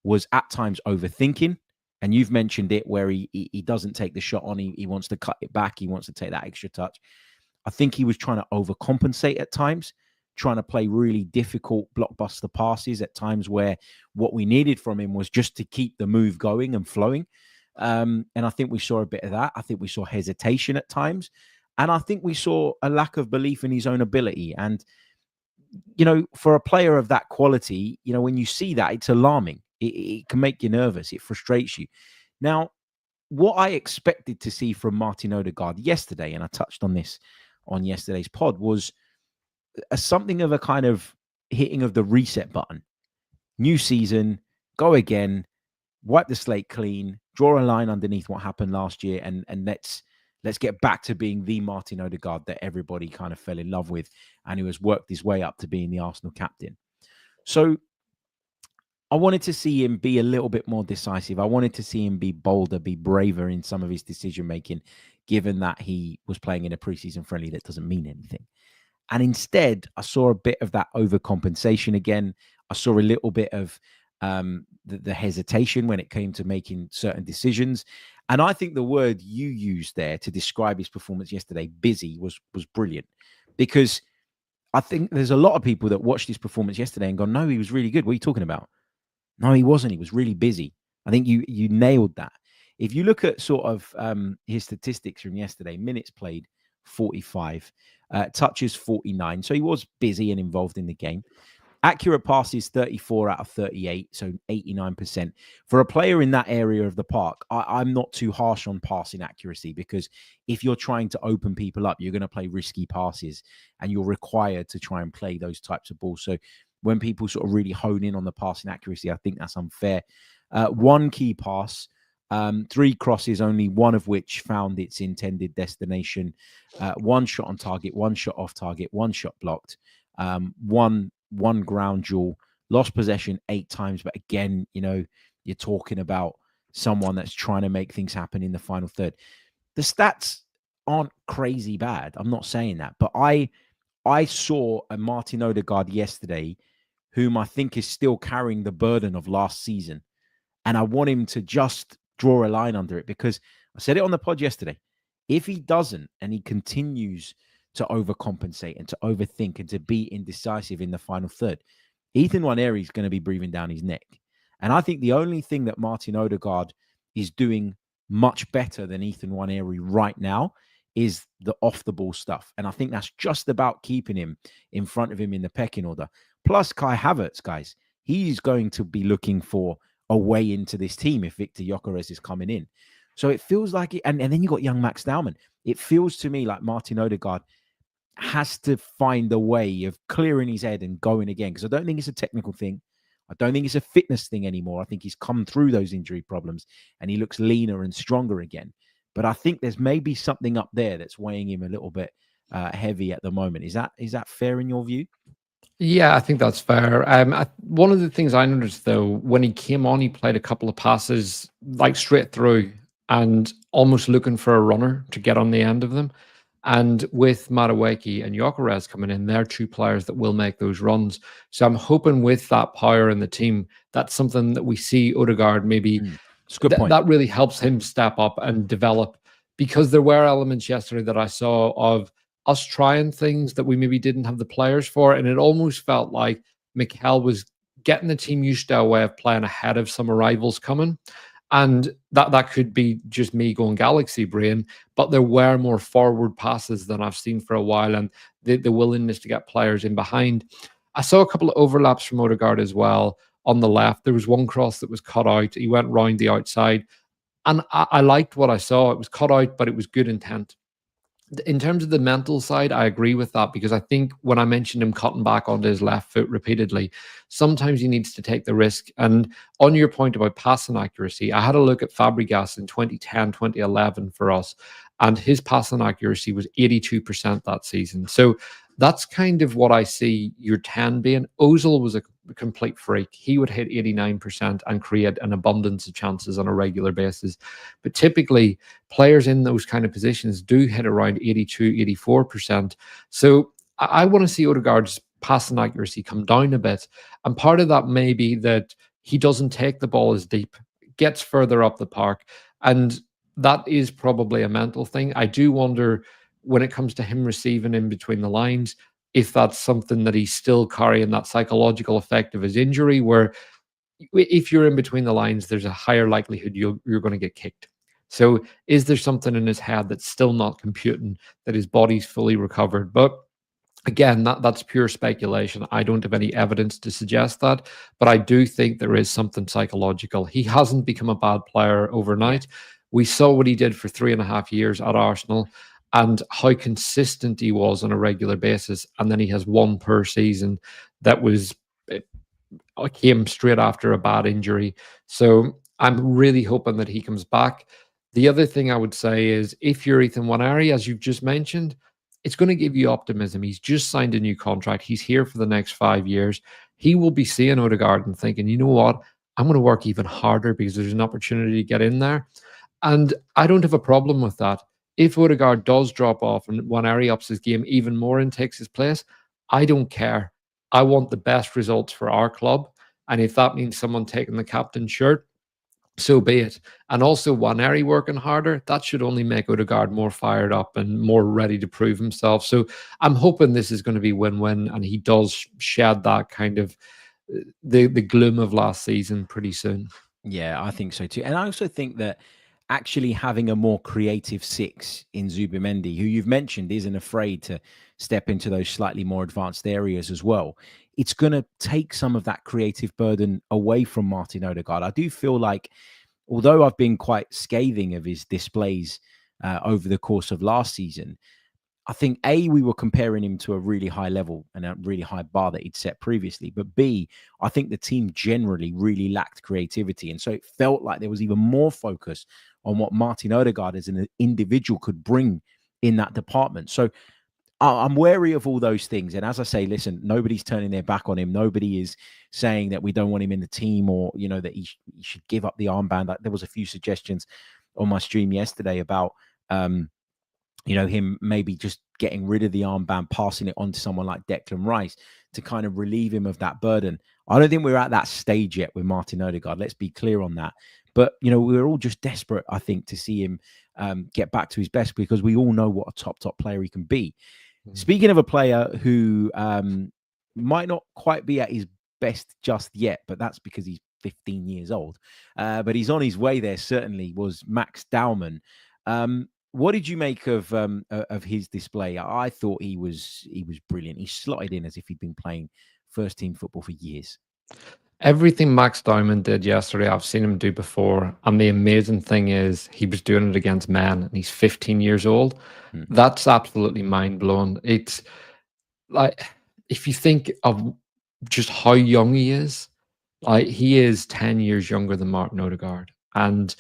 was at times overthinking. And you've mentioned it, where he doesn't take the shot on. He wants to cut it back. He wants to take that extra touch. I think he was trying to overcompensate at times, trying to play really difficult blockbuster passes at times where what we needed from him was just to keep the move going and flowing. And I think we saw a bit of that. I think we saw hesitation at times. And I think we saw a lack of belief in his own ability. And, for a player of that quality, when you see that, it's alarming. It can make you nervous. It frustrates you. Now, what I expected to see from Martin Odegaard yesterday, and I touched on this on yesterday's pod, was something of a kind of hitting of the reset button. New season, go again, wipe the slate clean, draw a line underneath what happened last year, and let's get back to being the Martin Odegaard that everybody kind of fell in love with and who has worked his way up to being the Arsenal captain. So I wanted to see him be a little bit more decisive. I wanted to see him be bolder, be braver in some of his decision-making, given that he was playing in a preseason friendly that doesn't mean anything. And instead, I saw a bit of that overcompensation again. I saw a little bit of the hesitation when it came to making certain decisions. And I think the word you used there to describe his performance yesterday, busy, was brilliant. Because I think there's a lot of people that watched his performance yesterday and go, no, he was really good. What are you talking about? No, he wasn't. He was really busy. I think you nailed that. If you look at sort of his statistics from yesterday, minutes played 45, touches 49. So he was busy and involved in the game. Accurate passes 34 out of 38, so 89%. For a player in that area of the park, I'm not too harsh on passing accuracy, because if you're trying to open people up, you're going to play risky passes and you're required to try and play those types of balls. So when people sort of really hone in on the passing accuracy, I think that's unfair. One key pass, 3 crosses, only one of which found its intended destination. 1 shot on target, 1 shot off target, 1 shot blocked, one ground duel, lost possession 8 times. But again, you're talking about someone that's trying to make things happen in the final third. The stats aren't crazy bad. I'm not saying that, but I saw a Martin Odegaard yesterday whom I think is still carrying the burden of last season. And I want him to just draw a line under it, because I said it on the pod yesterday. If he doesn't, and he continues to overcompensate and to overthink and to be indecisive in the final third, Ethan Nwaneri is going to be breathing down his neck. And I think the only thing that Martin Odegaard is doing much better than Ethan Nwaneri right now is the off-the-ball stuff. And I think that's just about keeping him in front of him in the pecking order. Plus, Kai Havertz, guys, he's going to be looking for a way into this team if Viktor Gyökeres is coming in. So it feels like it. And then you got young Max Dowman. It feels to me like Martin Odegaard has to find a way of clearing his head and going again, because I don't think it's a technical thing. I don't think it's a fitness thing anymore. I think he's come through those injury problems and he looks leaner and stronger again. But I think there's maybe something up there that's weighing him a little bit heavy at the moment. Is that fair in your view? Yeah, I think that's fair. One of the things I noticed, though, when he came on, he played a couple of passes like straight through and almost looking for a runner to get on the end of them. And with Madueke and Gyökeres coming in, they're 2 players that will make those runs. So I'm hoping with that power in the team, that's something that we see Odegaard maybe that really helps him step up and develop. Because there were elements yesterday that I saw of us trying things that we maybe didn't have the players for. And it almost felt like Mikel was getting the team used to a way of playing ahead of some arrivals coming. And that could be just me going galaxy brain, but there were more forward passes than I've seen for a while, and the willingness to get players in behind. I saw a couple of overlaps from Odegaard as well on the left. There was one cross that was cut out. He went round the outside, and I liked what I saw. It was cut out, but it was good intent. In terms of the mental side, I agree with that, because I think when I mentioned him cutting back onto his left foot repeatedly, sometimes he needs to take the risk. And on your point about passing accuracy, I had a look at Fabregas in 2010, 2011 for us, and his passing accuracy was 82% that season. So that's kind of what I see your 10 being. Ozil was a complete freak. He would hit 89% and create an abundance of chances on a regular basis. But typically, players in those kind of positions do hit around 82, 84%. So I want to see Odegaard's passing accuracy come down a bit. And part of that may be that he doesn't take the ball as deep, gets further up the park. And that is probably a mental thing. I do wonder, when it comes to him receiving in between the lines, if that's something that he's still carrying, that psychological effect of his injury, where if you're in between the lines, there's a higher likelihood you're going to get kicked. So is there something in his head that's still not computing that his body's fully recovered? But again, that's pure speculation. I don't have any evidence to suggest that, but I do think there is something psychological. He hasn't become a bad player overnight. Yeah. We saw what he did for 3.5 years at Arsenal and how consistent he was on a regular basis. And then he has one per season that came straight after a bad injury. So I'm really hoping that he comes back. The other thing I would say is, if you're Ethan Nwaneri, as you've just mentioned, it's going to give you optimism. He's just signed a new contract. He's here for the next 5 years. He will be seeing Odegaard and thinking, you know what? I'm going to work even harder because there's an opportunity to get in there. And I don't have a problem with that. If Odegaard does drop off and Nwaneri ups his game even more and takes his place, I don't care. I want the best results for our club. And if that means someone taking the captain's shirt, so be it. And also Nwaneri working harder, that should only make Odegaard more fired up and more ready to prove himself. So I'm hoping this is going to be win-win and he does shed that kind of the gloom of last season pretty soon. Yeah, I think so too. And I also think that actually having a more creative six in Zubimendi, who you've mentioned isn't afraid to step into those slightly more advanced areas as well, it's going to take some of that creative burden away from Martin Odegaard. I do feel like, although I've been quite scathing of his displays over the course of last season, I think A, we were comparing him to a really high level and a really high bar that he'd set previously. But B, I think the team generally really lacked creativity. And so it felt like there was even more focus on what Martin Odegaard as an individual could bring in that department. So I'm wary of all those things. And as I say, listen, nobody's turning their back on him. Nobody is saying that we don't want him in the team or, you know, that he should give up the armband. There was a few suggestions on my stream yesterday about, you know, him maybe just getting rid of the armband, passing it on to someone like Declan Rice to kind of relieve him of that burden. I don't think we're at that stage yet with Martin Odegaard. Let's be clear on that. But, you know, we're all just desperate, I think, to see him get back to his best, because we all know what a top player he can be. Mm-hmm. Speaking of a player who might not quite be at his best just yet, but that's because he's 15 years old. But he's on his way there, certainly, was Max Dowman. What did you make of his display? I thought he was brilliant. He slotted in as if he'd been playing first team football for years. Everything Max Dowman did yesterday, I've seen him do before. And the amazing thing is he was doing it against men and he's 15 years old. That's absolutely mind-blowing. It's like, if you think of just how young he is, like, he is 10 years younger than Martin Odegaard. And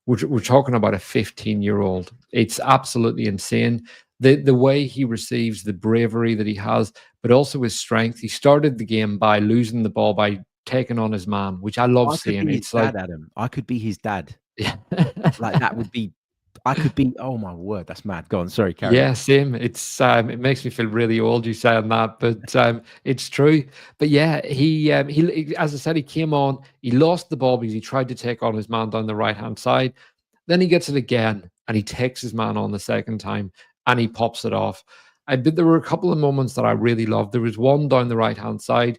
we're talking about a 15-year-old. It's absolutely insane. The way he receives, the bravery that he has, but also his strength. He started the game by losing the ball, by taking on his man, which I love seeing. It's like, dad, Adam. I could be his dad. Yeah. Like, that would be, I could be, oh my word, that's mad. Go on, sorry, carry on. Same. It's it makes me feel really old, you saying that, but it's true. But yeah, he as I said, he came on, he lost the ball because he tried to take on his man down the right-hand side. Then he gets it again and he takes his man on the second time and he pops it off. But there were a couple of moments that I really loved. There was one down the right-hand side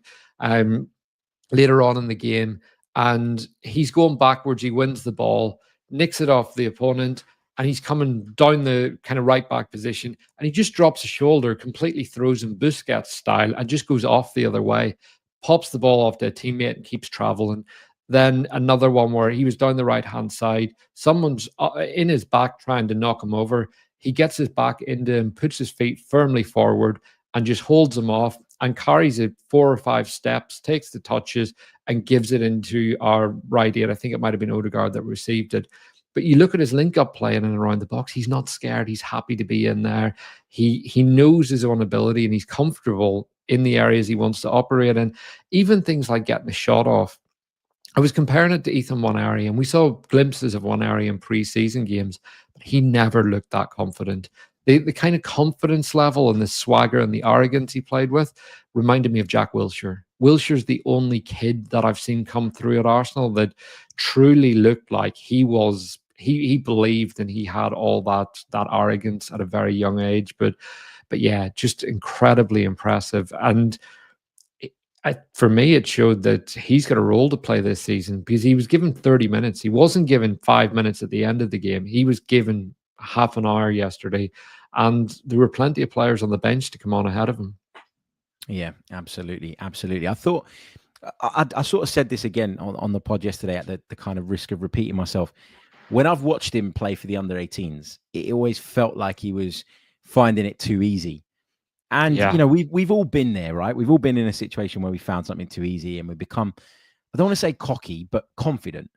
later on in the game, and he's going backwards. He wins the ball, nicks it off the opponent, and he's coming down the kind of right back position, and he just drops a shoulder, completely throws him Busquets style, and just goes off the other way, pops the ball off to a teammate and keeps traveling. Then another one where he was down the right-hand side, someone's in his back trying to knock him over. he gets his back into him, puts his feet firmly forward, and just holds him off and carries it 4 or 5 steps, takes the touches, and gives it into our right ear. I think it might have been Odegaard that received it. But you look at his link-up play in and around the box, he's not scared. He's happy to be in there. He knows his own ability, and he's comfortable in the areas he wants to operate in. Even things like getting a shot off. I was comparing it to Ethan Nwaneri, and we saw glimpses of Nwaneri in pre-season games, but he never looked that confident. The kind of confidence level and the swagger and the arrogance he played with reminded me of Jack Wilshere. Wilshere's the only kid that I've seen come through at Arsenal that truly looked like he believed and he had all that arrogance at a very young age. But yeah, just incredibly impressive. And for me, it showed that he's got a role to play this season because he was given 30 minutes. He wasn't given 5 minutes at the end of the game. He was given half an hour yesterday, and there were plenty of players on the bench to come on ahead of him. Yeah, absolutely. I thought I sort of said this again on the pod yesterday at the kind of risk of repeating myself. When I've watched him play for the under-18s, it always felt like he was finding it too easy. And, you know, we've all been there, right? We've all been in a situation where we found something too easy and we become, I don't want to say cocky, but confident.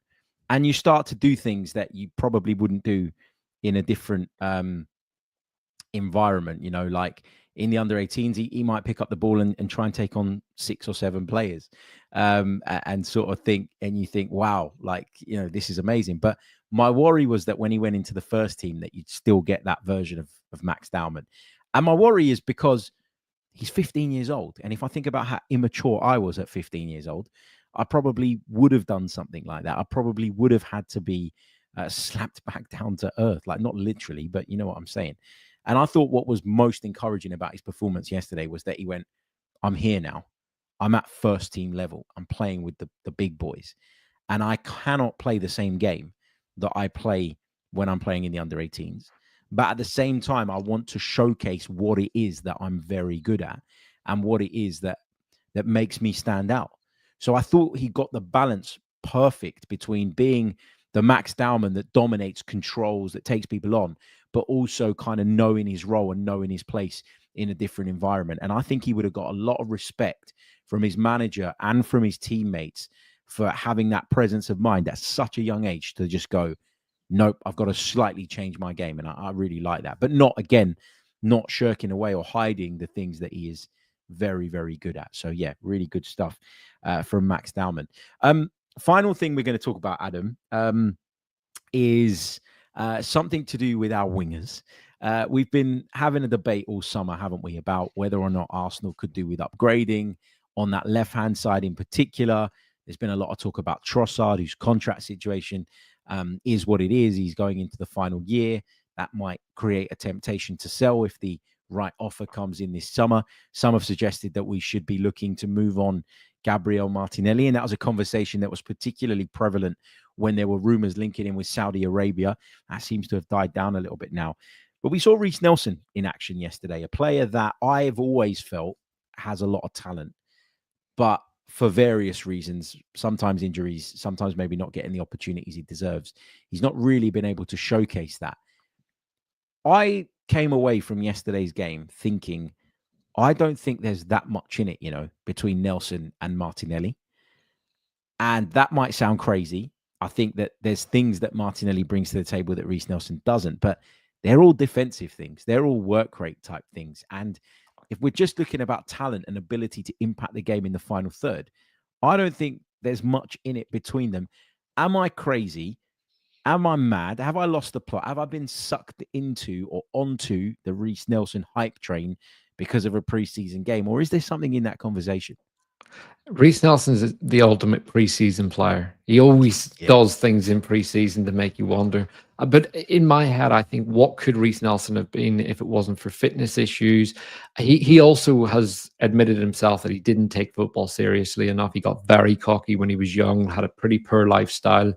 And you start to do things that you probably wouldn't do in a different environment, you know, like in the under-18s, he might pick up the ball and try and take on 6 or 7 players and sort of think, and you think, wow, like, you know, this is amazing. But my worry was that when he went into the first team, that you'd still get that version of Max Dowman. And my worry is because he's 15 years old. And if I think about how immature I was at 15 years old, I probably would have done something like that. I probably would have had to be slapped back down to earth, like not literally, but you know what I'm saying. And I thought what was most encouraging about his performance yesterday was that he went, I'm here now. I'm at first team level. I'm playing with the big boys. And I cannot play the same game that I play when I'm playing in the under-18s. But at the same time, I want to showcase what it is that I'm very good at and what it is that makes me stand out. So I thought he got the balance perfect between being the Max Dowman that dominates, controls, that takes people on, but also kind of knowing his role and knowing his place in a different environment. And I think he would have got a lot of respect from his manager and from his teammates for having that presence of mind at such a young age to just go, nope, I've got to slightly change my game. And I really like that. But not shirking away or hiding the things that he is very, very good at. So, yeah, really good stuff from Max Dowman. Final thing we're going to talk about, Adam, is something to do with our wingers. We've been having a debate all summer, haven't we, about whether or not Arsenal could do with upgrading on that left-hand side in particular. There's been a lot of talk about Trossard, whose contract situation is what it is. He's going into the final year. That might create a temptation to sell if the right offer comes in this summer. Some have suggested that we should be looking to move on Gabriel Martinelli, and that was a conversation that was particularly prevalent when there were rumors linking him with Saudi Arabia. That seems to have died down a little bit now. But we saw Reiss Nelson in action yesterday, a player that I've always felt has a lot of talent, but for various reasons, sometimes injuries, sometimes maybe not getting the opportunities he deserves, he's not really been able to showcase that. I came away from yesterday's game thinking, I don't think there's that much in it, you know, between Nelson and Martinelli. And that might sound crazy. I think that there's things that Martinelli brings to the table that Reiss Nelson doesn't, but they're all defensive things. They're all work rate type things. And if we're just looking about talent and ability to impact the game in the final third, I don't think there's much in it between them. Am I crazy? Am I mad? Have I lost the plot? Have I been sucked into or onto the Reiss Nelson hype train because of a preseason game? Or is there something in that conversation? Reiss Nelson's the ultimate preseason player. He always does things in preseason to make you wonder. But in my head, I think, what could Reiss Nelson have been if it wasn't for fitness issues? He also has admitted himself that he didn't take football seriously enough. He got very cocky when he was young, had a pretty poor lifestyle.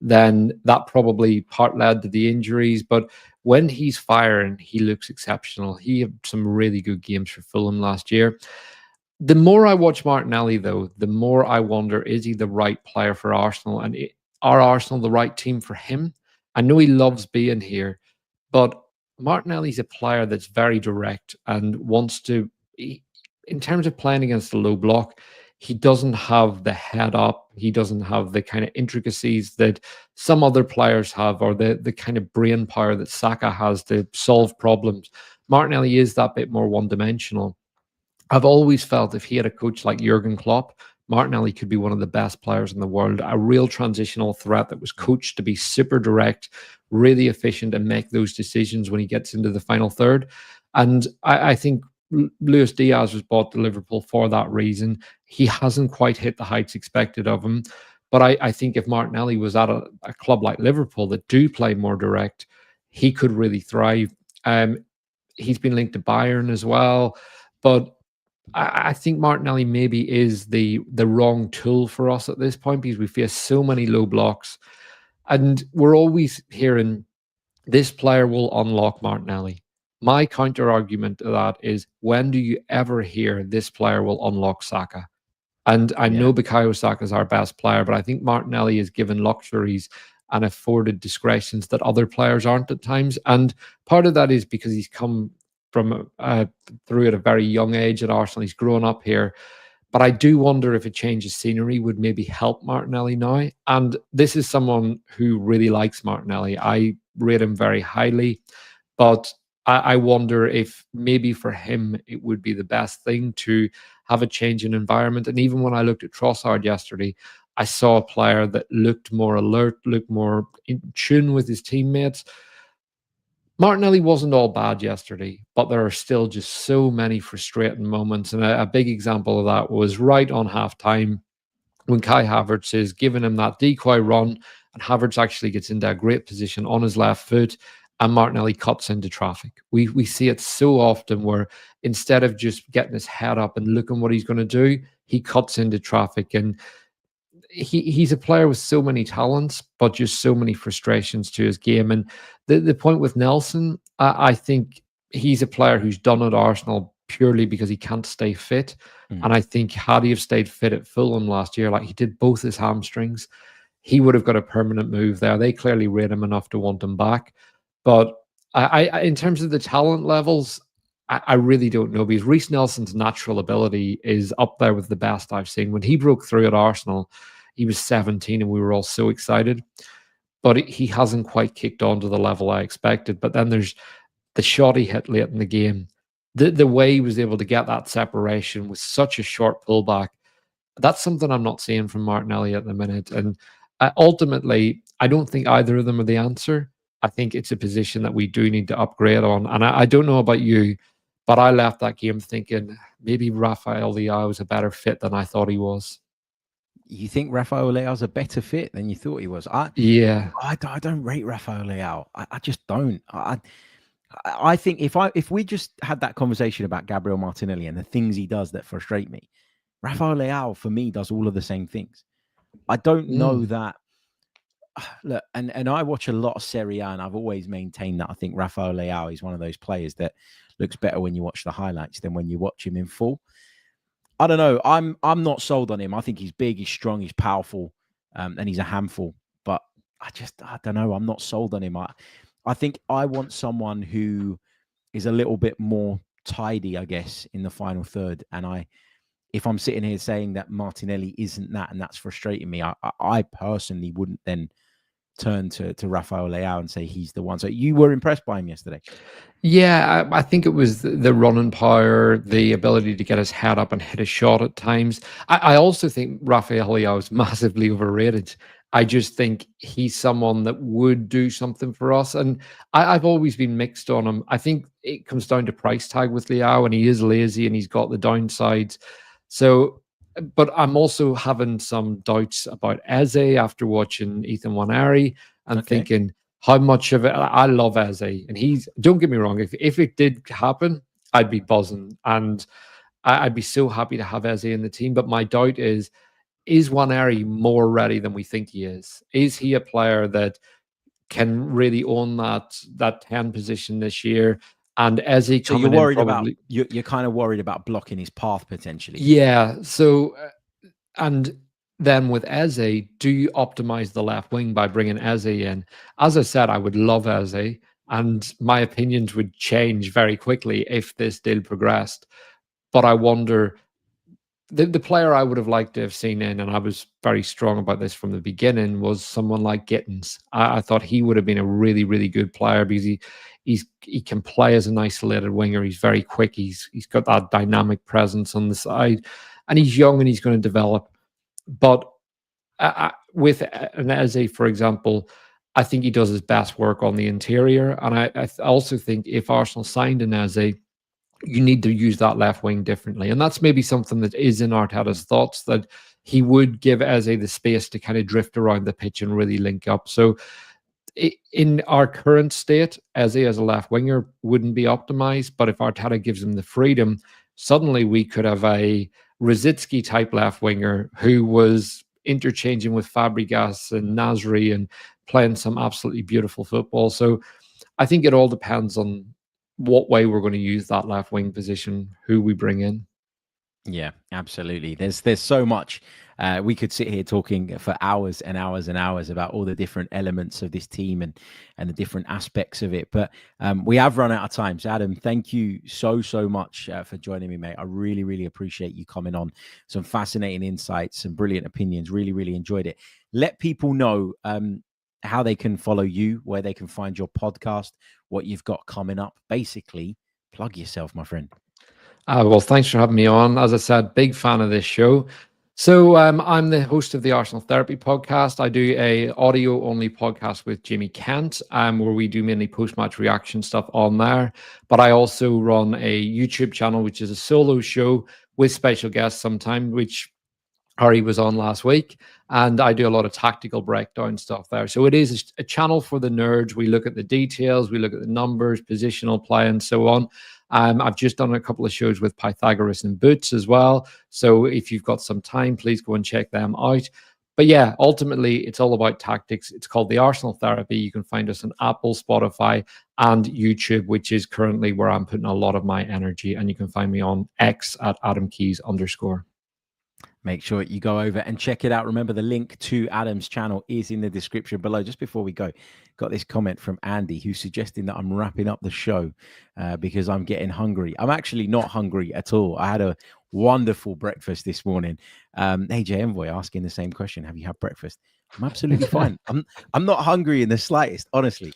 Then that probably part led to the injuries. But when he's firing, he looks exceptional. He had some really good games for Fulham last year. The more I watch Martinelli, though, the more I wonder, is he the right player for Arsenal? And are Arsenal the right team for him? I know he loves being here, but Martinelli's a player that's very direct and wants to, in terms of playing against the low block, he doesn't have the head up. He doesn't have the kind of intricacies that some other players have, or the kind of brain power that Saka has to solve problems. Martinelli is that bit more one-dimensional. I've always felt if he had a coach like Jurgen Klopp, Martinelli could be one of the best players in the world, a real transitional threat that was coached to be super direct, really efficient, and make those decisions when he gets into the final third. And I think Luis Diaz was bought to Liverpool for that reason. He hasn't quite hit the heights expected of him. But I think if Martinelli was at a club like Liverpool that do play more direct, he could really thrive. He's been linked to Bayern as well. But I think Martinelli maybe is the wrong tool for us at this point, because we face so many low blocks. And we're always hearing this player will unlock Martinelli. My counter argument to that is, when do you ever hear this player will unlock Saka? And I know Bukayo Saka is our best player, but I think Martinelli is given luxuries and afforded discretions that other players aren't at times. And part of that is because he's come from through at a very young age at Arsenal. He's grown up here. But I do wonder if a change of scenery would maybe help Martinelli now. And this is someone who really likes Martinelli. I rate him very highly. But I wonder if maybe for him it would be the best thing to have a change in environment. And even when I looked at Trossard yesterday, I saw a player that looked more alert, looked more in tune with his teammates. Martinelli wasn't all bad yesterday, but there are still just so many frustrating moments. And a big example of that was right on halftime when Kai Havertz is giving him that decoy run, and Havertz actually gets into a great position on his left foot, and Martinelli cuts into traffic. We see it so often where instead of just getting his head up and looking what he's going to do, he cuts into traffic. And he's a player with so many talents, but just so many frustrations to his game. And the point with Nelson, I think he's a player who's done at Arsenal purely because he can't stay fit. And I think had he have stayed fit at Fulham last year, like he did both his hamstrings, he would have got a permanent move there. They clearly rate him enough to want him back. But I in terms of the talent levels, I really don't know, because Reiss Nelson's natural ability is up there with the best I've seen. When he broke through at Arsenal, he was 17 and we were all so excited. But he hasn't quite kicked on to the level I expected. But then there's the shot he hit late in the game. The way he was able to get that separation with such a short pullback, that's something I'm not seeing from Martinelli at the minute. And ultimately, I don't think either of them are the answer. I think it's a position that we do need to upgrade on. And I don't know about you, but I left that game thinking maybe Rafael Leao was a better fit than I thought he was. You think Rafael Leao's a better fit than you thought he was? I don't rate Rafael Leao. I just don't. I think if we just had that conversation about Gabriel Martinelli and the things he does that frustrate me, Rafael Leao for me does all of the same things. I don't know that. Look, and I watch a lot of Serie A, and I've always maintained that I think Rafael Leao is one of those players that looks better when you watch the highlights than when you watch him in full. I don't know. I'm not sold on him. I think he's big, he's strong, he's powerful, and he's a handful. But I don't know. I'm not sold on him. I think I want someone who is a little bit more tidy, I guess, in the final third. And if I'm sitting here saying that Martinelli isn't that, and that's frustrating me, I personally wouldn't then turn to Rafael Leao and say he's the one. So you were impressed by him yesterday? Yeah, I think it was the running power, the ability to get his head up and hit a shot at times. I also think Rafael Leao is massively overrated. I just think he's someone that would do something for us. And I've always been mixed on him. I think it comes down to price tag with Leao, and he is lazy and he's got the downsides. So, but I'm also having some doubts about Eze after watching Ethan Nwaneri and thinking how much of it. I love Eze, and don't get me wrong, if it did happen, I'd be buzzing and I'd be so happy to have Eze in the team. But my doubt is Nwaneri more ready than we think he is? Is he a player that can really own that 10 position this year? And as he so you're worried about you're kind of worried about blocking his path potentially. Yeah. So and then with Eze, do you optimize the left wing by bringing Eze in? As I said, I would love Eze, And my opinions would change very quickly if this deal progressed. But I wonder, the player I would have liked to have seen in, and I was very strong about this from the beginning, was someone like Gittins. I thought he would have been a really, really good player because he can play as an isolated winger. He's very quick. He's got that dynamic presence on the side, and he's young and he's going to develop. But with an Eze, for example, I think he does his best work on the interior, and I also think if Arsenal signed an Eze, you need to use that left wing differently. And that's maybe something that is in Arteta's thoughts, that he would give Eze the space to kind of drift around the pitch and really link up. So in our current state, Eze as a left winger wouldn't be optimized. But if Arteta gives him the freedom, suddenly we could have a Rosicky type left winger who was interchanging with Fabregas and Nasri and playing some absolutely beautiful football. So I think it all depends on what way we're going to use that left wing position, who we bring in. Yeah, absolutely. There's so much. We could sit here talking for hours and hours and hours about all the different elements of this team and the different aspects of it. But we have run out of time. So Adam, thank you so much for joining me, mate. I really, really appreciate you coming on. Some fascinating insights, some brilliant opinions. Really, really enjoyed it. Let people know how they can follow you, where they can find your podcast, what you've got coming up. Basically, plug yourself, my friend. Well, thanks for having me on. As I said, big fan of this show. So I'm the host of the Arsenal Therapy podcast. I do a audio only podcast with Jimmy Kent, where we do mainly post-match reaction stuff on there. But I also run a YouTube channel, which is a solo show with special guests sometime, which Harry was on last week, and I do a lot of tactical breakdown stuff there. So it is a channel for the nerds. We look at the details, we look at the numbers, positional play, and so on. I've just done a couple of shows with Pythagoras and Boots as well. So if you've got some time, please go and check them out. But yeah, ultimately, it's all about tactics. It's called the Arsenal Therapy. You can find us on Apple, Spotify, and YouTube, which is currently where I'm putting a lot of my energy. And you can find me on X at @AdamKeys_. Make sure you go over and check it out. Remember, the link to Adam's channel is in the description below. Just before we go, got this comment from Andy who's suggesting that I'm wrapping up the show because I'm getting hungry. I'm actually not hungry at all. I had a wonderful breakfast this morning. AJ Envoy asking the same question. Have you had breakfast? I'm absolutely fine. I'm not hungry in the slightest, honestly.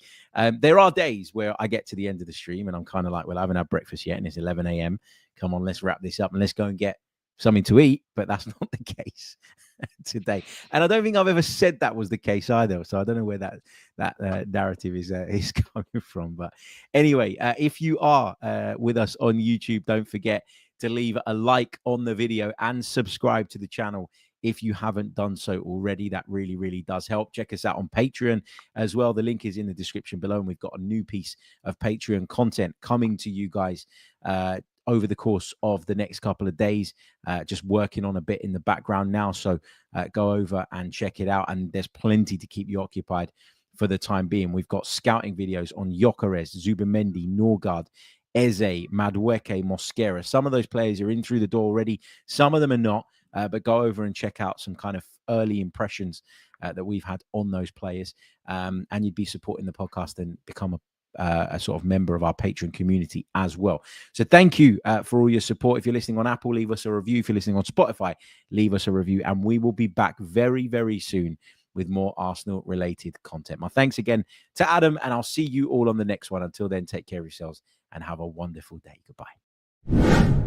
There are days where I get to the end of the stream and I'm kind of like, well, I haven't had breakfast yet and it's 11 a.m. Come on, let's wrap this up and let's go and get something to eat, but that's not the case today. And I don't think I've ever said that was the case either. So I don't know where that narrative is coming from. But anyway, if you are with us on YouTube, don't forget to leave a like on the video and subscribe to the channel if you haven't done so already. That really, really does help. Check us out on Patreon as well. The link is in the description below, and we've got a new piece of Patreon content coming to you guys over the course of the next couple of days, just working on a bit in the background now. So go over and check it out. And there's plenty to keep you occupied for the time being. We've got scouting videos on Gyökeres, Zubimendi, Norgard, Eze, Madueke, Mosquera. Some of those players are in through the door already. Some of them are not. But go over and check out some kind of early impressions that we've had on those players. And you'd be supporting the podcast and become a sort of member of our Patreon community as well. So thank you for all your support. If you're listening on Apple, leave us a review. If you're listening on Spotify, leave us a review. And we will be back very, very soon with more Arsenal-related content. My thanks again to Adam, and I'll see you all on the next one. Until then, take care of yourselves and have a wonderful day. Goodbye.